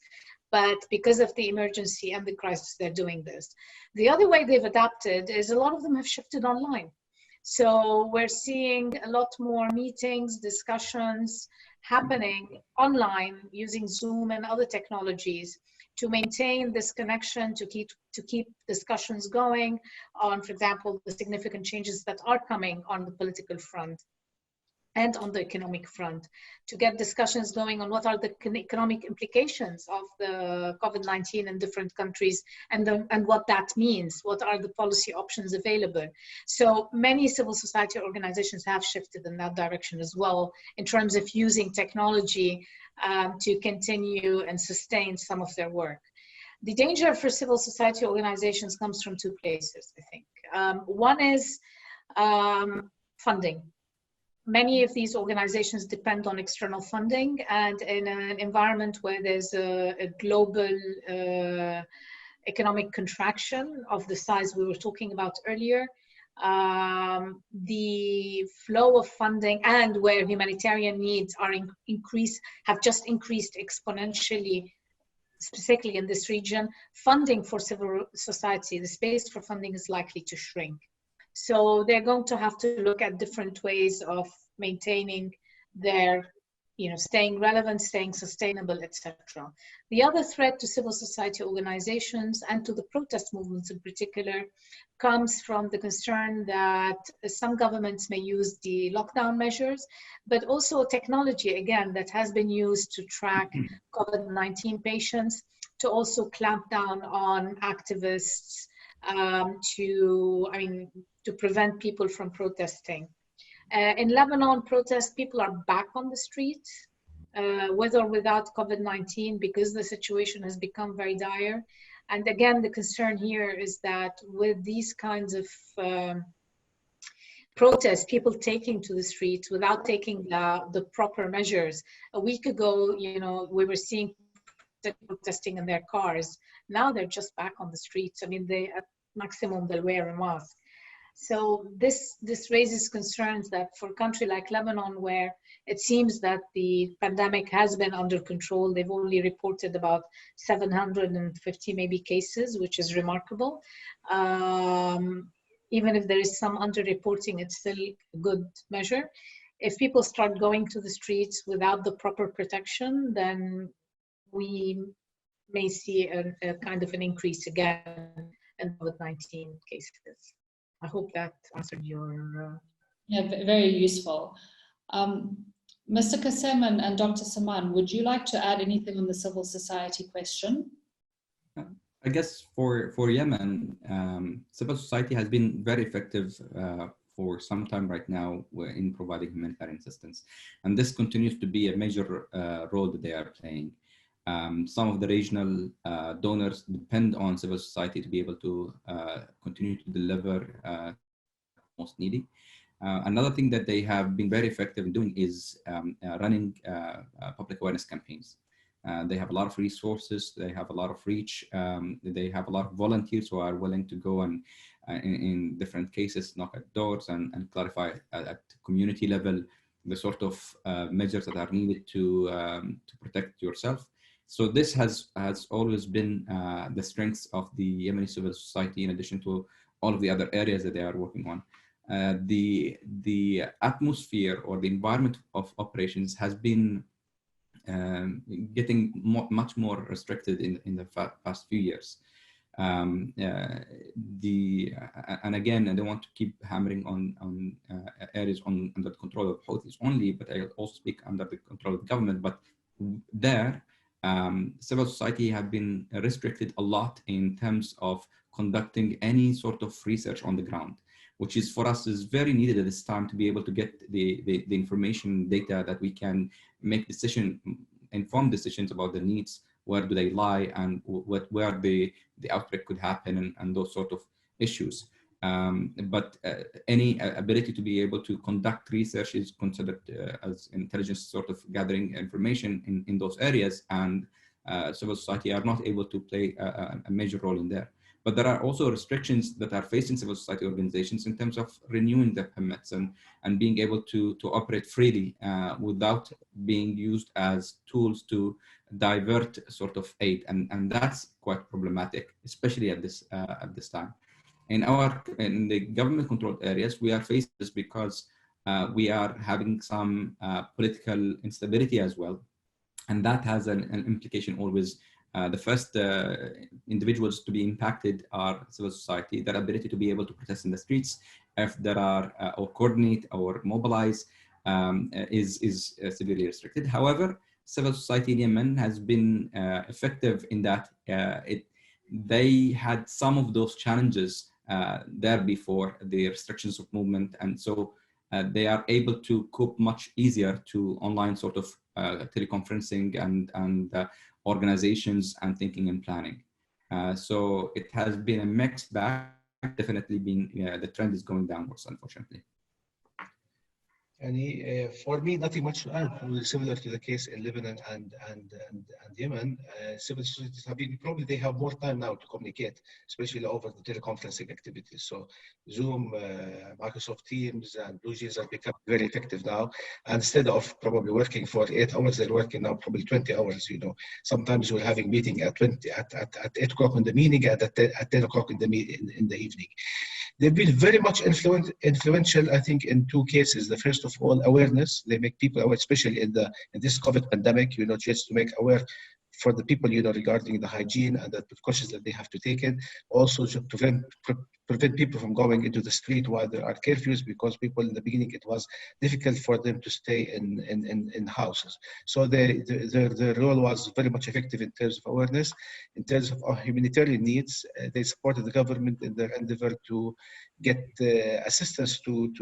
But because of the emergency and the crisis, they're doing this. The other way they've adapted is a lot of them have shifted online. So we're seeing a lot more meetings, discussions happening online using Zoom and other technologies to maintain this connection, to keep discussions going on, for example, the significant changes that are coming on the political front and on the economic front, to get discussions going on what are the economic implications of the COVID-19 in different countries and what that means, what are the policy options available. So many civil society organizations have shifted in that direction as well in terms of using technology to continue and sustain some of their work. The danger for civil society organizations comes from two places, I think. One is funding. Many of these organizations depend on external funding, and in an environment where there's a global economic contraction of the size we were talking about earlier, the flow of funding and where humanitarian needs are have just increased exponentially, specifically in this region, funding for civil society, the space for funding is likely to shrink. So they're going to have to look at different ways of maintaining their, staying relevant, staying sustainable, etc. The other threat to civil society organizations and to the protest movements in particular comes from the concern that some governments may use the lockdown measures, but also technology, again, that has been used to track COVID-19 patients, to also clamp down on activists, to prevent people from protesting. In Lebanon, people are back on the streets, with or without COVID-19, because the situation has become very dire. And again, the concern here is that with these kinds of protests, people taking to the streets without taking the proper measures. A week ago, we were seeing protesting in their cars. Now they're just back on the streets. At maximum, they'll wear a mask. So this raises concerns that for a country like Lebanon, where it seems that the pandemic has been under control, they've only reported about 750 maybe cases, which is remarkable. Even if there is some underreporting, it's still a good measure. If people start going to the streets without the proper protection, then we may see a kind of an increase again in COVID-19 cases. I hope that answered your... Yeah, very useful. Mr. Kassem and Dr. Saman, would you like to add anything on the civil society question? I guess for Yemen, civil society has been very effective for some time right now in providing humanitarian assistance. And this continues to be a major role that they are playing. Some of the regional donors depend on civil society to be able to continue to deliver most needy. Another thing that they have been very effective in doing is running public awareness campaigns. They have a lot of resources, they have a lot of reach, they have a lot of volunteers who are willing to go and in different cases knock at doors and clarify at community level the sort of measures that are needed to protect yourself. So this has always been the strengths of the Yemeni civil society, in addition to all of the other areas that they are working on. The atmosphere or the environment of operations has been getting much more restricted in the past few years. And again, I don't want to keep hammering on areas under the control of Houthis only, but I also speak under the control of the government. But there, civil society have been restricted a lot in terms of conducting any sort of research on the ground. which is for us is very needed at this time to be able to get the information data that we can make informed decisions about the needs, where do they lie, and where the outbreak could happen, and those sort of issues. But any ability to be able to conduct research is considered as intelligence sort of gathering information in those areas, and civil society are not able to play a major role in there. But there are also restrictions that are facing civil society organizations in terms of renewing their permits and being able to operate freely without being used as tools to divert sort of aid. And that's quite problematic, especially at this time. In the government controlled areas, we are facing this because we are having some political instability as well. And that has an implication always. The first individuals to be impacted are civil society. Their ability to be able to protest in the streets, if there are or coordinate or mobilize, is severely restricted. However, civil society in Yemen has been effective in that they had some of those challenges there before the restrictions of movement, and so they are able to cope much easier to online sort of teleconferencing and organizations and thinking and planning. So it has been a mixed bag, definitely being, the trend is going downwards, unfortunately. And for me, nothing much to add. Similar to the case in Lebanon and Yemen, civil societies have been, probably they have more time now to communicate, especially over the teleconferencing activities. So Zoom, Microsoft Teams, and BlueJeans have become very effective now. And instead of probably working for 8 hours, they're working now probably 20 hours. You know, sometimes we're having meeting at 8 o'clock in the morning, at 10 o'clock in the evening. They've been very much influential, I think, in 2 cases. The first of all, awareness. They make people aware, especially in this COVID pandemic, you know, just to make aware for the people, you know, regarding the hygiene and the precautions that they have to take it. Also to prevent people from going into the street while there are curfews, because people in the beginning, it was difficult for them to stay in houses. So their role was very much effective in terms of awareness. In terms of humanitarian needs, they supported the government in their endeavor to get assistance to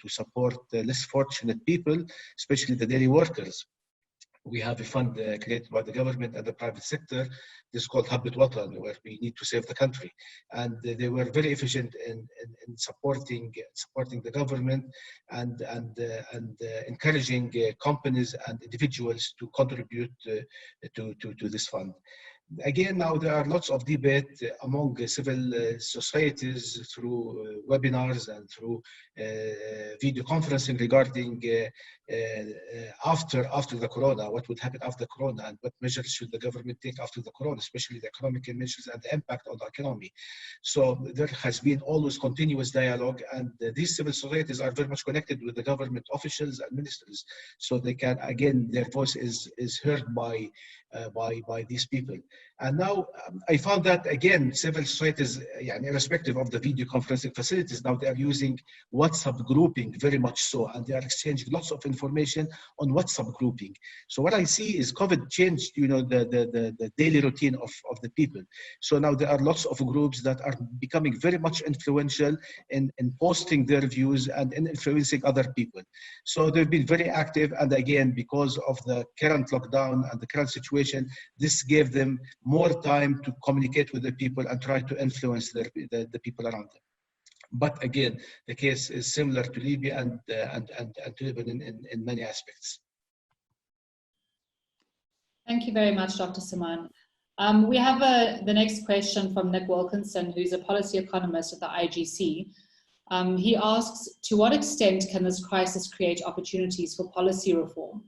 support the less fortunate people, especially the daily workers. We have a fund created by the government and the private sector. This is called Habit Watan, where we need to save the country. And they were very efficient in supporting the government and encouraging companies and individuals to contribute to this fund. Again, now there are lots of debate among civil societies through webinars and through video conferencing regarding after the corona, what would happen after the corona, and what measures should the government take after the corona, especially the economic measures and the impact on the economy. So there has been always continuous dialogue, and these civil societies are very much connected with the government officials and ministers, so they can, again, their voice is heard by these people. And now I found that, again, civil societies, irrespective of the video conferencing facilities, now they are using WhatsApp grouping very much so, and they are exchanging lots of information on WhatsApp grouping. So what I see is COVID changed, you know, the daily routine of the people. So now there are lots of groups that are becoming very much influential in posting their views and in influencing other people. So they've been very active, and again, because of the current lockdown and the current situation, this gave them more time to communicate with the people and try to influence the people around them. But again, the case is similar to Libya and to Lebanon in many aspects. Thank you very much, Dr. Saman. We have the next question from Nick Wilkinson, who's a policy economist at the IGC. He asks, to what extent can this crisis create opportunities for policy reform?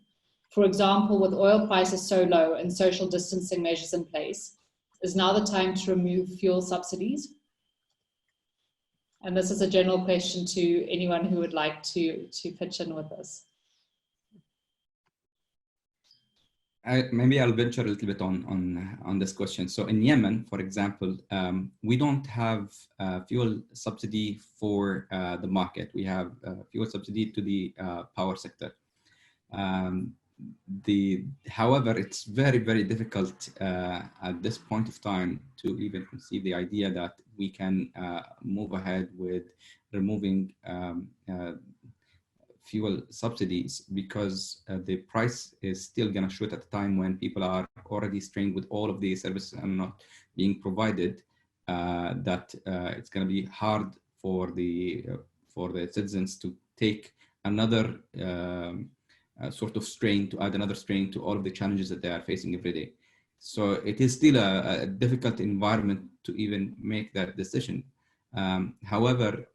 For example, with oil prices so low and social distancing measures in place, is now the time to remove fuel subsidies? And this is a general question to anyone who would like to pitch in with this. Maybe I'll venture a little bit on this question. So in Yemen, for example, we don't have fuel subsidy for the market. We have fuel subsidy to the power sector. however, it's very, very difficult at this point of time to even conceive the idea that we can move ahead with removing fuel subsidies, because the price is still going to shoot at a time when people are already strained with all of the services and not being provided, that it's going to be hard for the citizens to take another sort of strain, to add another strain to all of the challenges that they are facing every day. So it is still a difficult environment to even make that decision. However,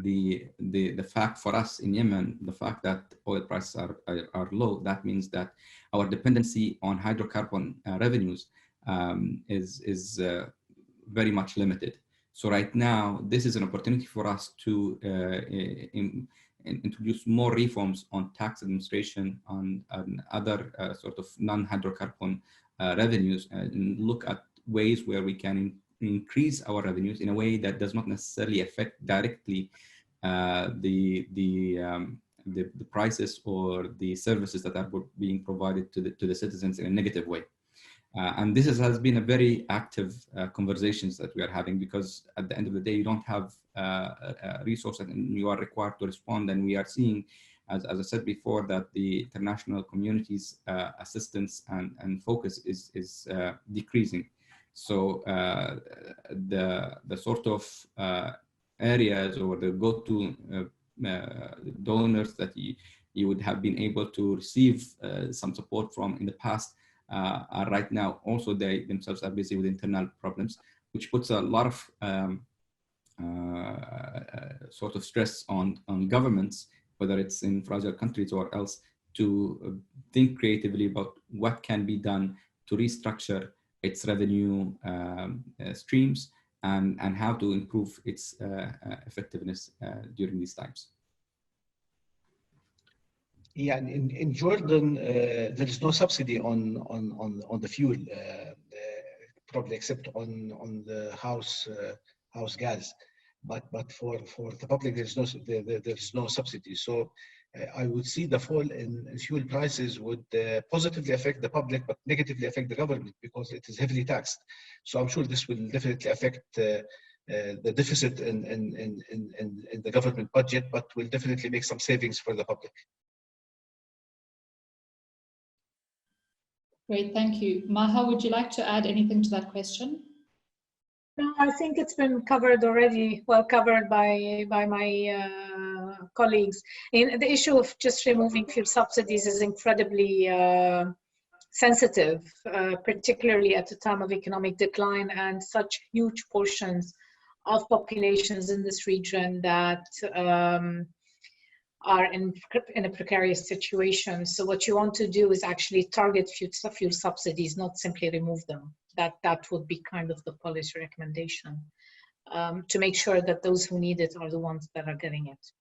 the fact for us in Yemen, the fact that oil prices are low, that means that our dependency on hydrocarbon revenues is very much limited. So right now, this is an opportunity for us to introduce more reforms on tax administration, on other sort of non-hydrocarbon revenues, and look at ways where we can increase our revenues in a way that does not necessarily affect directly the prices or the services that are being provided to the citizens in a negative way. And this has been a very active conversations that we are having, because at the end of the day, you don't have resources and you are required to respond. And we are seeing, as I said before, that the international community's assistance and focus is decreasing. So the sort of areas or the go-to donors that you would have been able to receive some support from in the past are right now also they themselves are busy with internal problems, which puts a lot of sort of stress on governments, whether it's in fragile countries or else, to think creatively about what can be done to restructure its revenue streams and how to improve its effectiveness during these times. Yeah, in Jordan, there is no subsidy on the fuel, probably except on the house gas. But for the public, there is no subsidy. So I would see the fall in fuel prices would positively affect the public, but negatively affect the government because it is heavily taxed. So I'm sure this will definitely affect the deficit in the government budget, but will definitely make some savings for the public. Great, thank you. Maha, would you like to add anything to that question? No, I think it's been covered already, well covered by my colleagues. And the issue of just removing fuel subsidies is incredibly sensitive, particularly at a time of economic decline and such huge portions of populations in this region that are in a precarious situation. So what you want to do is actually target fuel subsidies, not simply remove them. That would be kind of the policy recommendation, to make sure that those who need it are the ones that are getting it.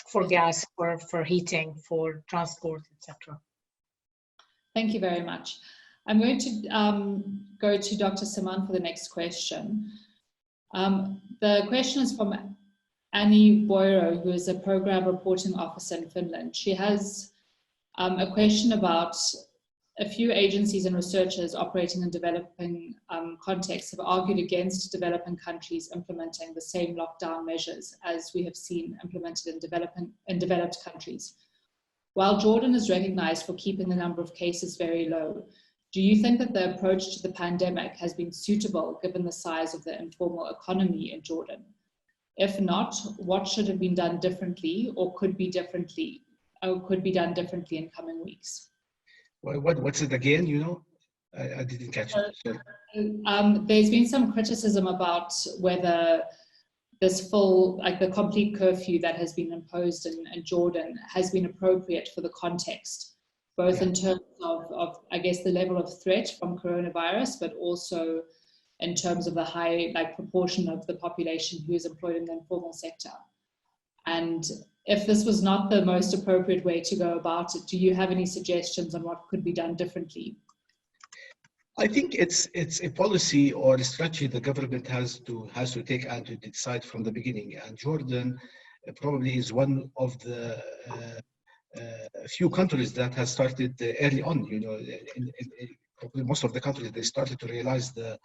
For gas, for heating, for transport, etc. Thank you very much. I'm going to go to Dr. Saman for the next question. The question is from Annie Boiro, who is a program reporting officer in Finland. She has a question about a few agencies and researchers operating in developing contexts have argued against developing countries implementing the same lockdown measures as we have seen implemented in developed countries. While Jordan is recognized for keeping the number of cases very low, do you think that the approach to the pandemic has been suitable given the size of the informal economy in Jordan? If not, what should have been done differently or could be done differently in coming weeks? What's it again? You know, I didn't catch it. Sorry. There's been some criticism about whether this the complete curfew that has been imposed in Jordan has been appropriate for the context, both in terms of, I guess, the level of threat from coronavirus, but also in terms of the high proportion of the population who is employed in the informal sector. And if this was not the most appropriate way to go about it, do you have any suggestions on what could be done differently? I think it's a policy or a strategy the government has to take and to decide from the beginning. And Jordan probably is one of the a few countries that has started early on. You know, probably most of the countries, they started to realize the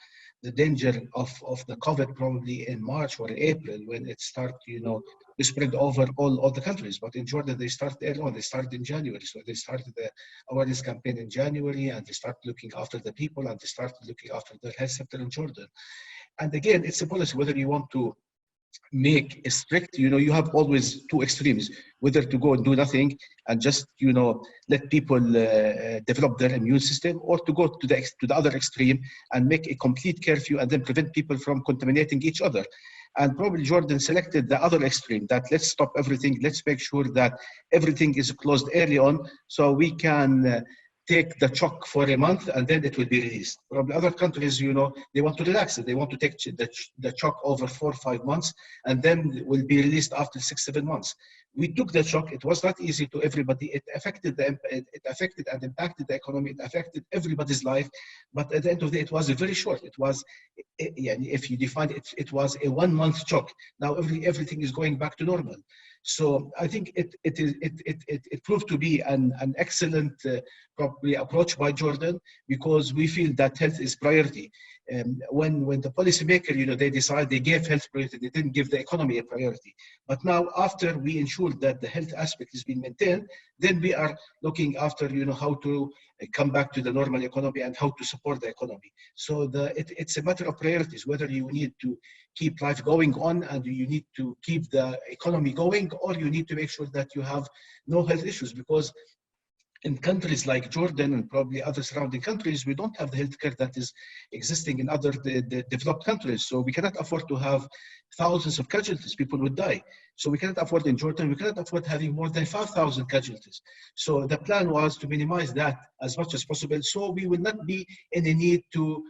danger of the COVID probably in March or April, when it started, you know, to spread over all the countries. But in Jordan, they started early on. They started in January. So they started the awareness campaign in January, and they started looking after the people, and they started looking after the health sector in Jordan. And again, it's a policy, whether you want to make a strict, you know, you have always two extremes, whether to go and do nothing and just, you know, let people develop their immune system, or to go to the other extreme and make a complete curfew and then prevent people from contaminating each other. And probably Jordan selected the other extreme, that let's stop everything, let's make sure that everything is closed early on, so we can take the shock for a month and then it will be released. Probably other countries, you know, they want to relax it. They want to take the shock over 4 or 5 months, and then it will be released after 6, 7 months. We took the shock. It was not easy to everybody. It affected and impacted the economy. It affected everybody's life. But at the end of the day, it was very short. It was, if you define it, it was a 1 month shock. Now everything is going back to normal. So I think it proved to be an excellent probably approach by Jordan, because we feel that health is priority. When the policymaker, you know, they gave health priority, they didn't give the economy a priority. But now, after we ensured that the health aspect is being maintained, then we are looking after, you know, how to come back to the normal economy and how to support the economy. So it's a matter of priorities, whether you need to keep life going on and you need to keep the economy going, or you need to make sure that you have no health issues. Because in countries like Jordan and probably other surrounding countries, we don't have the healthcare that is existing in other developed countries. So we cannot afford to have thousands of casualties. People would die. So we cannot afford in Jordan, we cannot afford having more than 5,000 casualties. So the plan was to minimize that as much as possible, so we will not be in a need to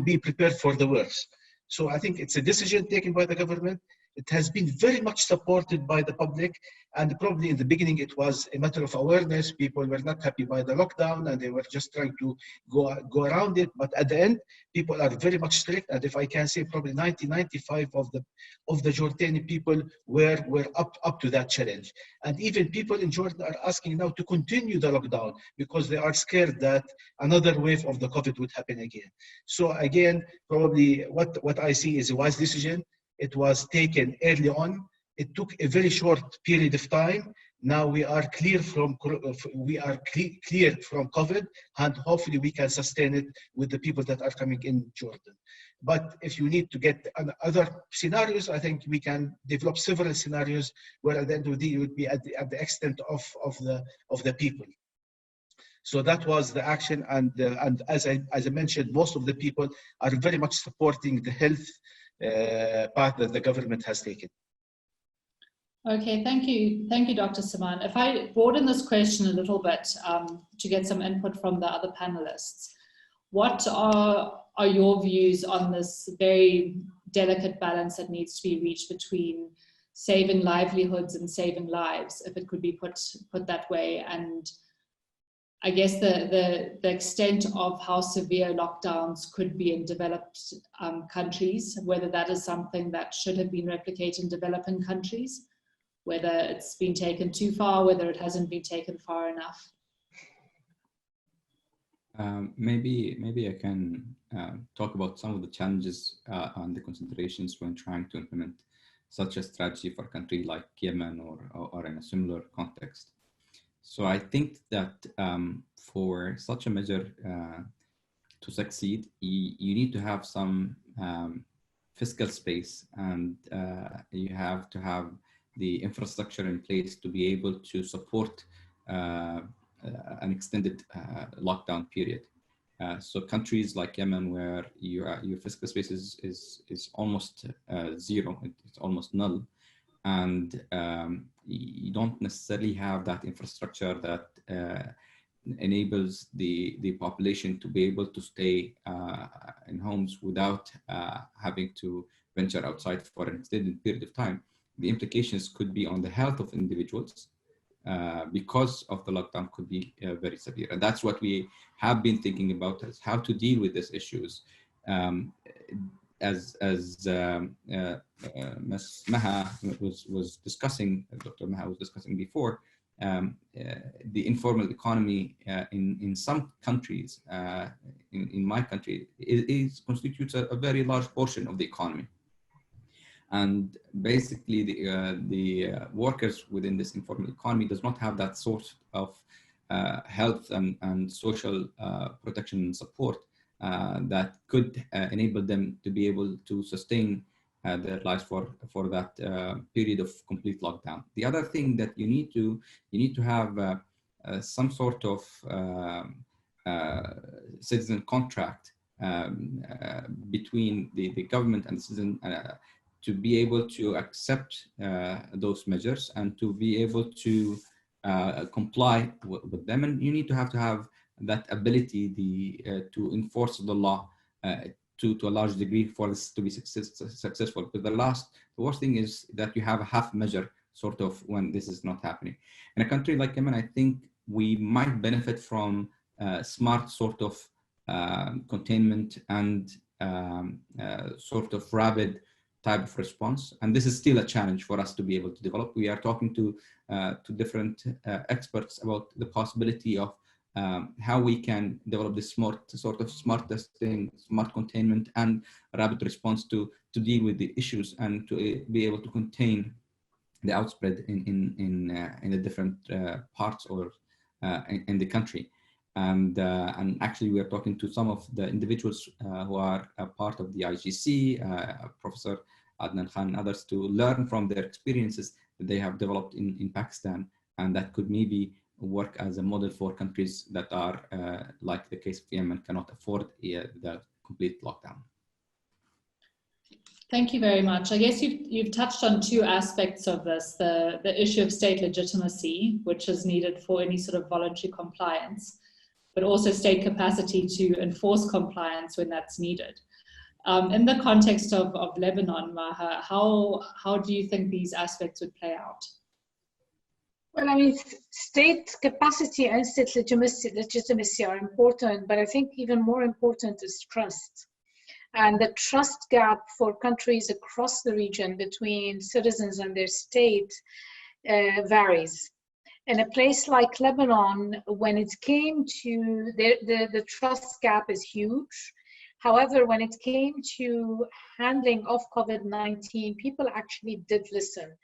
be prepared for the worst. So I think it's a decision taken by the government. It has been very much supported by the public, and probably in the beginning it was a matter of awareness. People were not happy by the lockdown and they were just trying to go around it. But at the end, people are very much strict, and if I can say, probably 95 of the Jordanian people were up to that challenge. And even people in Jordan are asking now to continue the lockdown because they are scared that another wave of the COVID would happen again. So again, probably what I see is a wise decision. It was taken early on. It took a very short period of time. Now we are clear from COVID, and hopefully we can sustain it with the people that are coming in Jordan. But if you need to get other scenarios, I think we can develop several scenarios where at the end of the day, it would be at the extent of the people. So that was the action, and as I mentioned, most of the people are very much supporting the health path that the government has taken. Okay, thank you, Dr. Saman. If I broaden this question a little bit to get some input from the other panelists, what are your views on this very delicate balance that needs to be reached between saving livelihoods and saving lives, if it could be put that way? And I guess the extent of how severe lockdowns could be in developed countries, whether that is something that should have been replicated in developing countries, whether it's been taken too far, whether it hasn't been taken far enough. Maybe I can talk about some of the challenges and the considerations when trying to implement such a strategy for a country like Yemen or in a similar context. So I think that for such a measure to succeed, you need to have some fiscal space, and you have to have the infrastructure in place to be able to support an extended lockdown period. So countries like Yemen, where your fiscal space is almost zero, it's almost null, and you don't necessarily have that infrastructure that enables the population to be able to stay in homes without having to venture outside for an extended period of time. The implications could be on the health of individuals because of the lockdown could be very severe. And that's what we have been thinking about, is how to deal with these issues. As Ms. Maha was discussing, Dr. Maha was discussing before, the informal economy in some countries, in my country, constitutes a very large portion of the economy. And basically, the workers within this informal economy does not have that sort of health and social protection and support that could enable them to be able to sustain their lives for that period of complete lockdown. The other thing that you need to have some sort of citizen contract between the government and the citizen to be able to accept those measures and to be able to comply with them. And you need to have that ability to enforce the law to a large degree for this to be successful. But the worst thing is that you have a half measure sort of when this is not happening. In a country like Yemen, I think we might benefit from smart sort of containment and sort of rapid type of response. And this is still a challenge for us to be able to develop. We are talking to different experts about the possibility of how we can develop this smart testing, smart containment, and rapid response to deal with the issues and to be able to contain the outspread in the different parts or in the country. And actually, we are talking to some of the individuals who are a part of the IGC, Professor Adnan Khan and others, to learn from their experiences that they have developed in Pakistan, and that could maybe work as a model for countries that are, like the case of Yemen, cannot afford the complete lockdown. Thank you very much. I guess you've touched on two aspects of this, the issue of state legitimacy, which is needed for any sort of voluntary compliance, but also state capacity to enforce compliance when that's needed. In the context of Lebanon, Maha, how do you think these aspects would play out? Well, I mean, state capacity and state legitimacy are important, but I think even more important is trust. And the trust gap for countries across the region between citizens and their state varies. In a place like Lebanon, when it came to the trust gap is huge. However, when it came to handling of COVID-19, people actually did listen.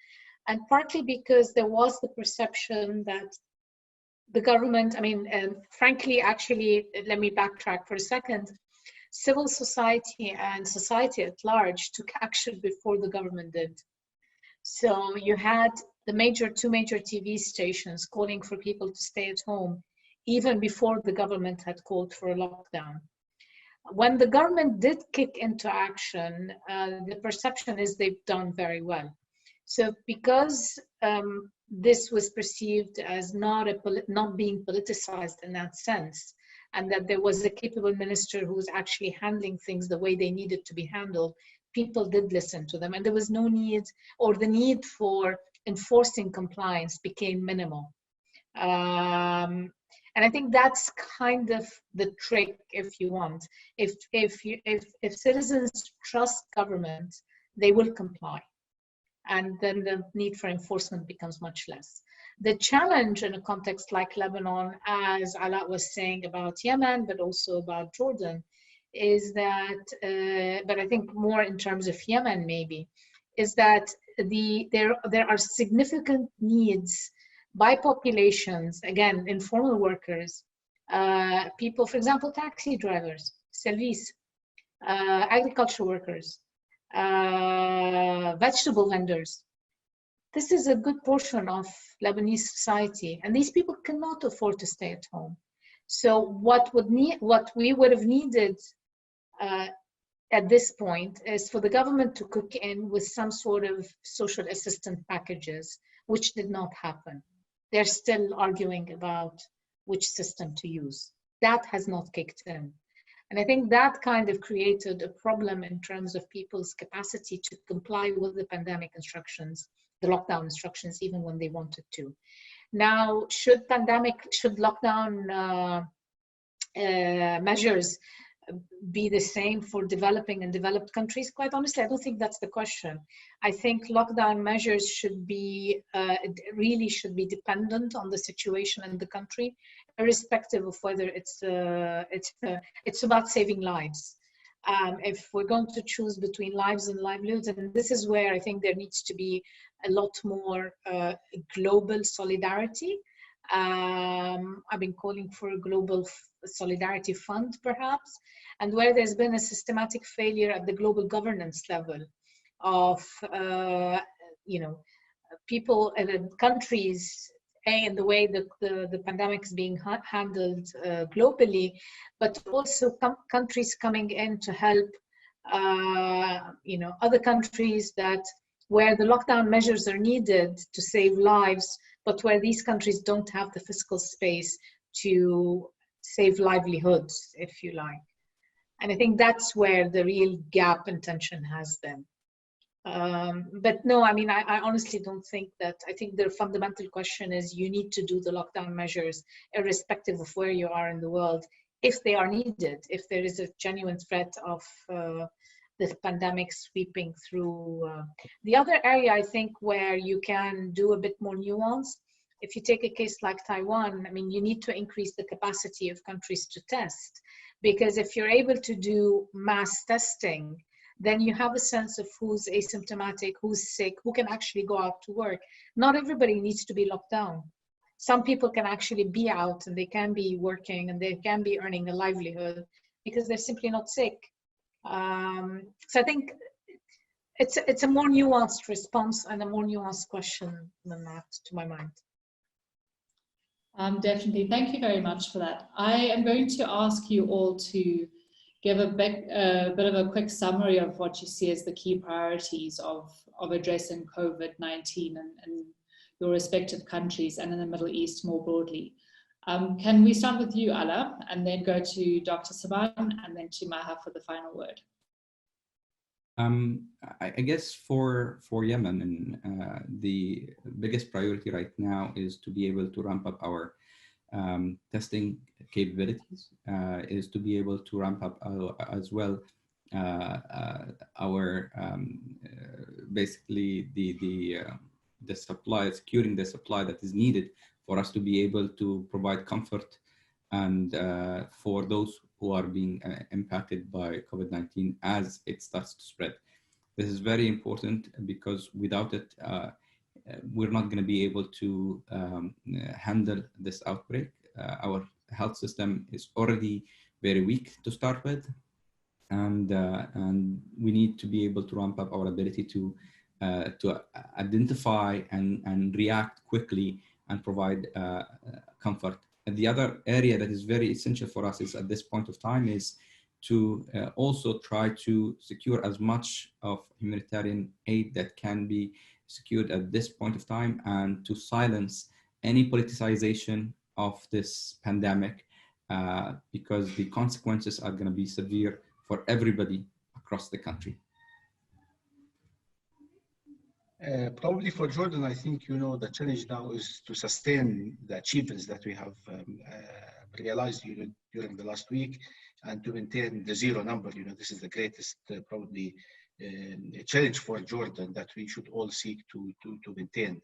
And partly because there was the perception that the government, I mean, frankly, actually, let me backtrack for a second. Civil society and society at large took action before the government did. So you had the two major TV stations calling for people to stay at home, even before the government had called for a lockdown. When the government did kick into action, the perception is they've done very well. So because this was perceived as not being politicized in that sense, and that there was a capable minister who was actually handling things the way they needed to be handled, people did listen to them, and there was no need, or the need for enforcing compliance became minimal. And I think that's kind of the trick, if you want. If citizens trust government, they will comply, and then the need for enforcement becomes much less. The challenge in a context like Lebanon, as Ala was saying about Yemen, but also about Jordan, is that, but I think more in terms of Yemen maybe, is that there are significant needs by populations, again, informal workers, people, for example, taxi drivers, service, agriculture workers, vegetable vendors. This is a good portion of Lebanese society, and these people cannot afford to stay at home. So what we would have needed at this point is for the government to kick in with some sort of social assistance packages, which did not happen. They're still arguing about which system to use. That has not kicked in. And I think that kind of created a problem in terms of people's capacity to comply with the pandemic instructions, the lockdown instructions, even when they wanted to. Now, should lockdown measures be the same for developing and developed countries? Quite honestly, I don't think that's the question. I think lockdown measures should be really should be dependent on the situation in the country, irrespective of whether it's about saving lives. If we're going to choose between lives and livelihoods, and this is where I think there needs to be a lot more global solidarity. I've been calling for a global solidarity fund, perhaps, and where there's been a systematic failure at the global governance level of, people and countries, in the way that the pandemic is being handled globally, but also countries coming in to help, other countries where the lockdown measures are needed to save lives, but where these countries don't have the fiscal space to save livelihoods, if you like. And I think that's where the real gap in tension has been. But no, I mean, I honestly don't think that. I think the fundamental question is you need to do the lockdown measures irrespective of where you are in the world, if they are needed, if there is a genuine threat of this pandemic sweeping through. The other area, I think, where you can do a bit more nuance, if you take a case like Taiwan, I mean, you need to increase the capacity of countries to test, because if you're able to do mass testing, then you have a sense of who's asymptomatic, who's sick, who can actually go out to work. Not everybody needs to be locked down. Some people can actually be out and they can be working and they can be earning a livelihood because they're simply not sick. So I think it's a more nuanced response and a more nuanced question than that, to my mind. Definitely. Thank you very much for that. I am going to ask you all to give a bit of a quick summary of what you see as the key priorities of addressing COVID-19 in your respective countries and in the Middle East more broadly. Can we start with you, Ala, and then go to Dr. Saban and then to Maha for the final word? I guess for Yemen, the biggest priority right now is to be able to ramp up our testing capabilities, is to be able to ramp up as well our basically the supply, securing the supply that is needed for us to be able to provide comfort and for those who are being impacted by COVID-19 as it starts to spread. This is very important because without it, we're not going to be able to handle this outbreak. Our health system is already very weak to start with, and we need to be able to ramp up our ability to identify and react quickly and provide comfort. And the other area that is very essential for us is at this point of time is to also try to secure as much of humanitarian aid that can be secured at this point of time, and to silence any politicization of this pandemic, because the consequences are going to be severe for everybody across the country. Probably for Jordan, I think, the challenge now is to sustain the achievements that we have realized during the last week, and to maintain the zero number. This is the greatest probably challenge for Jordan that we should all seek to maintain.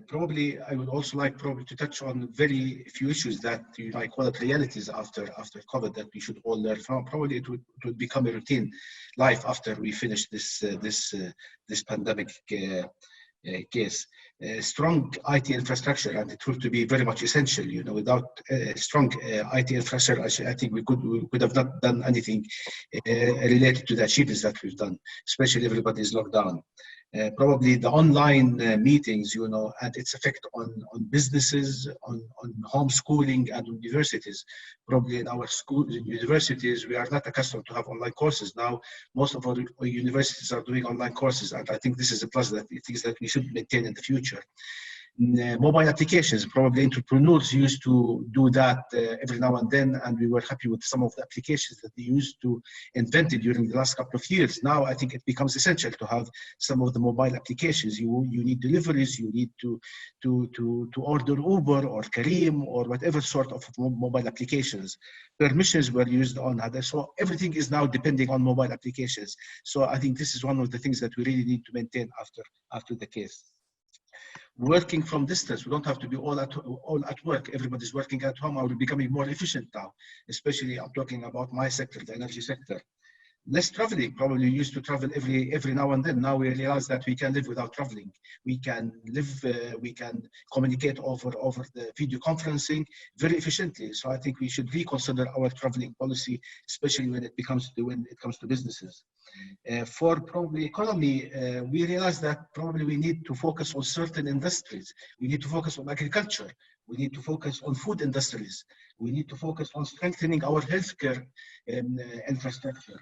Probably I would also like to touch on very few issues that I call it realities after COVID that we should all learn from. Probably it would become a routine life after we finish this pandemic case. Strong IT infrastructure, and it will to be very much essential. Without strong IT infrastructure, I think we could have not done anything related to the achievements that we've done, especially everybody is locked down. Probably the online meetings, and its effect on businesses, on homeschooling and universities. Probably in our universities, we are not accustomed to have online courses. Now, most of our universities are doing online courses, and I think this is a plus that we should maintain in the future. mobile applications. Probably entrepreneurs used to do that every now and then, and we were happy with some of the applications that they used to invent during the last couple of years. Now I think it becomes essential to have some of the mobile applications. You need deliveries, you need to order Uber or Careem or whatever sort of mobile applications. Permissions were used on others, so everything is now depending on mobile applications. So I think this is one of the things that we really need to maintain after the case. Working from distance, we don't have to be all at work. Everybody's working at home, or we're becoming more efficient now. Especially, I'm talking about my sector, the energy sector. Less traveling. Probably we used to travel every now and then. Now we realize that we can live without traveling. We can communicate over the video conferencing very efficiently. So I think we should reconsider our traveling policy, especially when it comes to businesses. For probably economy, we realize that probably we need to focus on certain industries. We need to focus on agriculture. We need to focus on food industries. We need to focus on strengthening our healthcare infrastructure.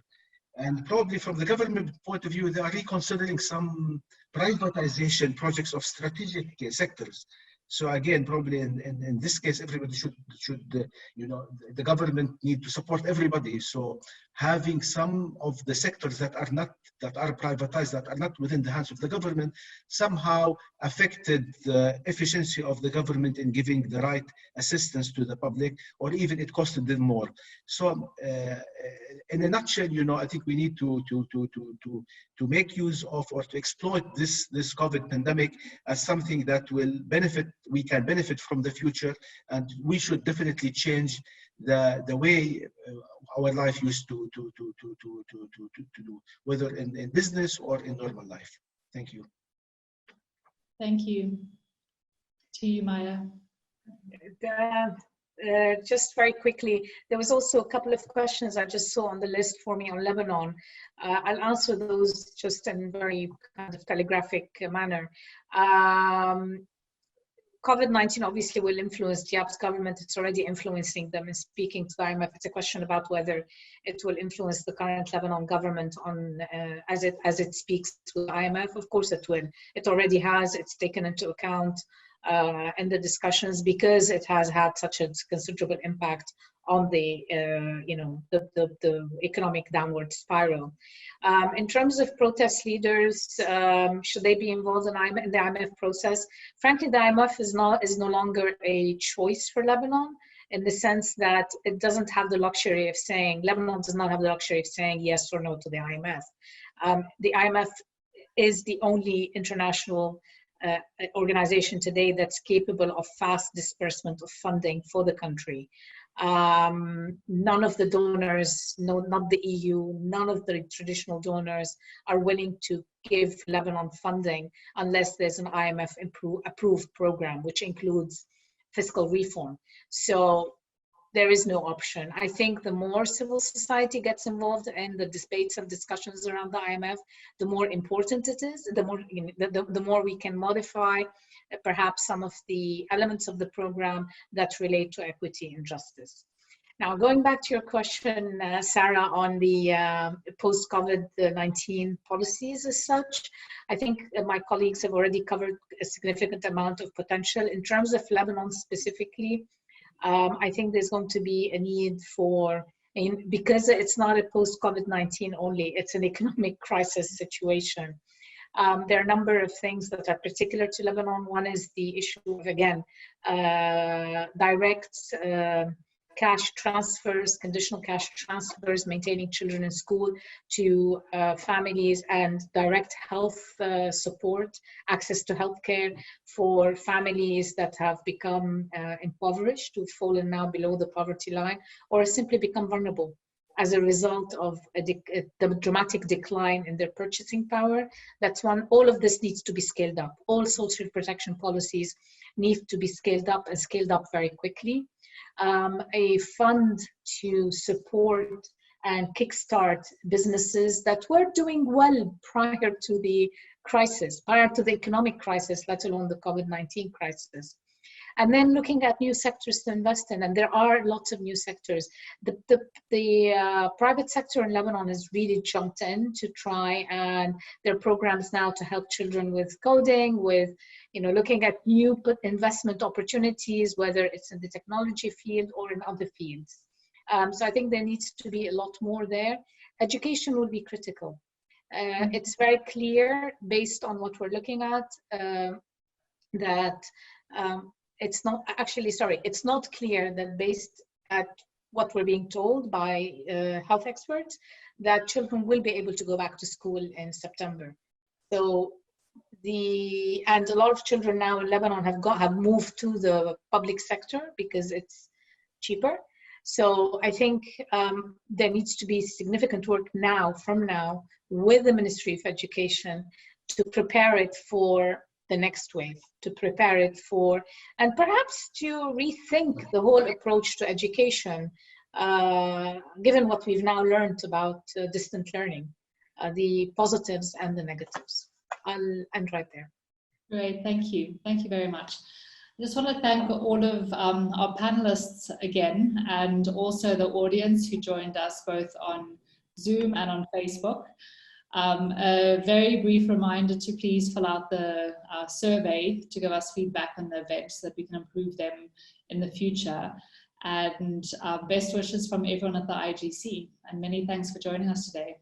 And probably from the government point of view, they are reconsidering some privatization projects of strategic sectors. So again, probably in this case, everybody should the government need to support everybody. So having some of the sectors that are privatized, that are not within the hands of the government, somehow affected the efficiency of the government in giving the right assistance to the public, or even it costed them more. So in a nutshell, I think we need to make use of, or to exploit this COVID pandemic as something that will benefit. We can benefit from the future, and we should definitely change the way our life used to do, whether in business or in normal life. Thank you. Thank you. To you, Maya. Just very quickly, there was also a couple of questions I just saw on the list for me on Lebanon. I'll answer those just in very kind of telegraphic manner. COVID-19 obviously will influence Diab's government. It's already influencing them. And speaking to the IMF, it's a question about whether it will influence the current Lebanon government on as it speaks to the IMF. Of course it will. It already has. It's taken into account in the discussions because it has had such a considerable impact on the the economic downward spiral. In terms of protest leaders, should they be involved in the IMF process? Frankly, the IMF is no longer a choice for Lebanon, in the sense that it doesn't have the luxury of saying, Lebanon does not have the luxury of saying yes or no to the IMF. The IMF is the only international organization today that's capable of fast disbursement of funding for the country. None of the donors, no, not the EU, none of the traditional donors are willing to give Lebanon funding unless there's an IMF approved program, which includes fiscal reform. So there is no option. I think the more civil society gets involved in the debates and discussions around the IMF, the more important it is, the more we can modify perhaps some of the elements of the program that relate to equity and justice. Now, going back to your question, Sarah, on the post-COVID-19 policies as such, I think my colleagues have already covered a significant amount of potential. In terms of Lebanon specifically, I think there's going to be a need for, because it's not a post-COVID-19 only, it's an economic crisis situation. There are a number of things that are particular to Lebanon. One is the issue of, again, direct cash transfers, conditional cash transfers, maintaining children in school to families, and direct health support, access to healthcare for families that have become impoverished, who've fallen now below the poverty line, or simply become vulnerable as a result of the dramatic decline in their purchasing power. That's one. All of this needs to be scaled up. All social protection policies need to be scaled up, and scaled up very quickly. A fund to support and kickstart businesses that were doing well prior to the crisis, prior to the economic crisis, let alone the COVID-19 crisis. And then looking at new sectors to invest in, and there are lots of new sectors. The private sector in Lebanon has really jumped in to try, and there are programs now to help children with coding, with looking at new investment opportunities, whether it's in the technology field or in other fields. So I think there needs to be a lot more there. Education will be critical. It's very clear based on what we're looking at that it's not clear that based at what we're being told by health experts that children will be able to go back to school in September. So and a lot of children now in Lebanon have moved to the public sector because it's cheaper. So I think there needs to be significant work from now with the Ministry of Education to prepare it for the next wave, to prepare it for, and perhaps to rethink the whole approach to education, given what we've now learned about distant learning, the positives and the negatives. I'll end right there. Great, thank you. Thank you very much. I just want to thank all of our panelists again, and also the audience who joined us both on Zoom and on Facebook. A very brief reminder to please fill out the survey to give us feedback on the event so that we can improve them in the future. And best wishes from everyone at the IGC, and many thanks for joining us today.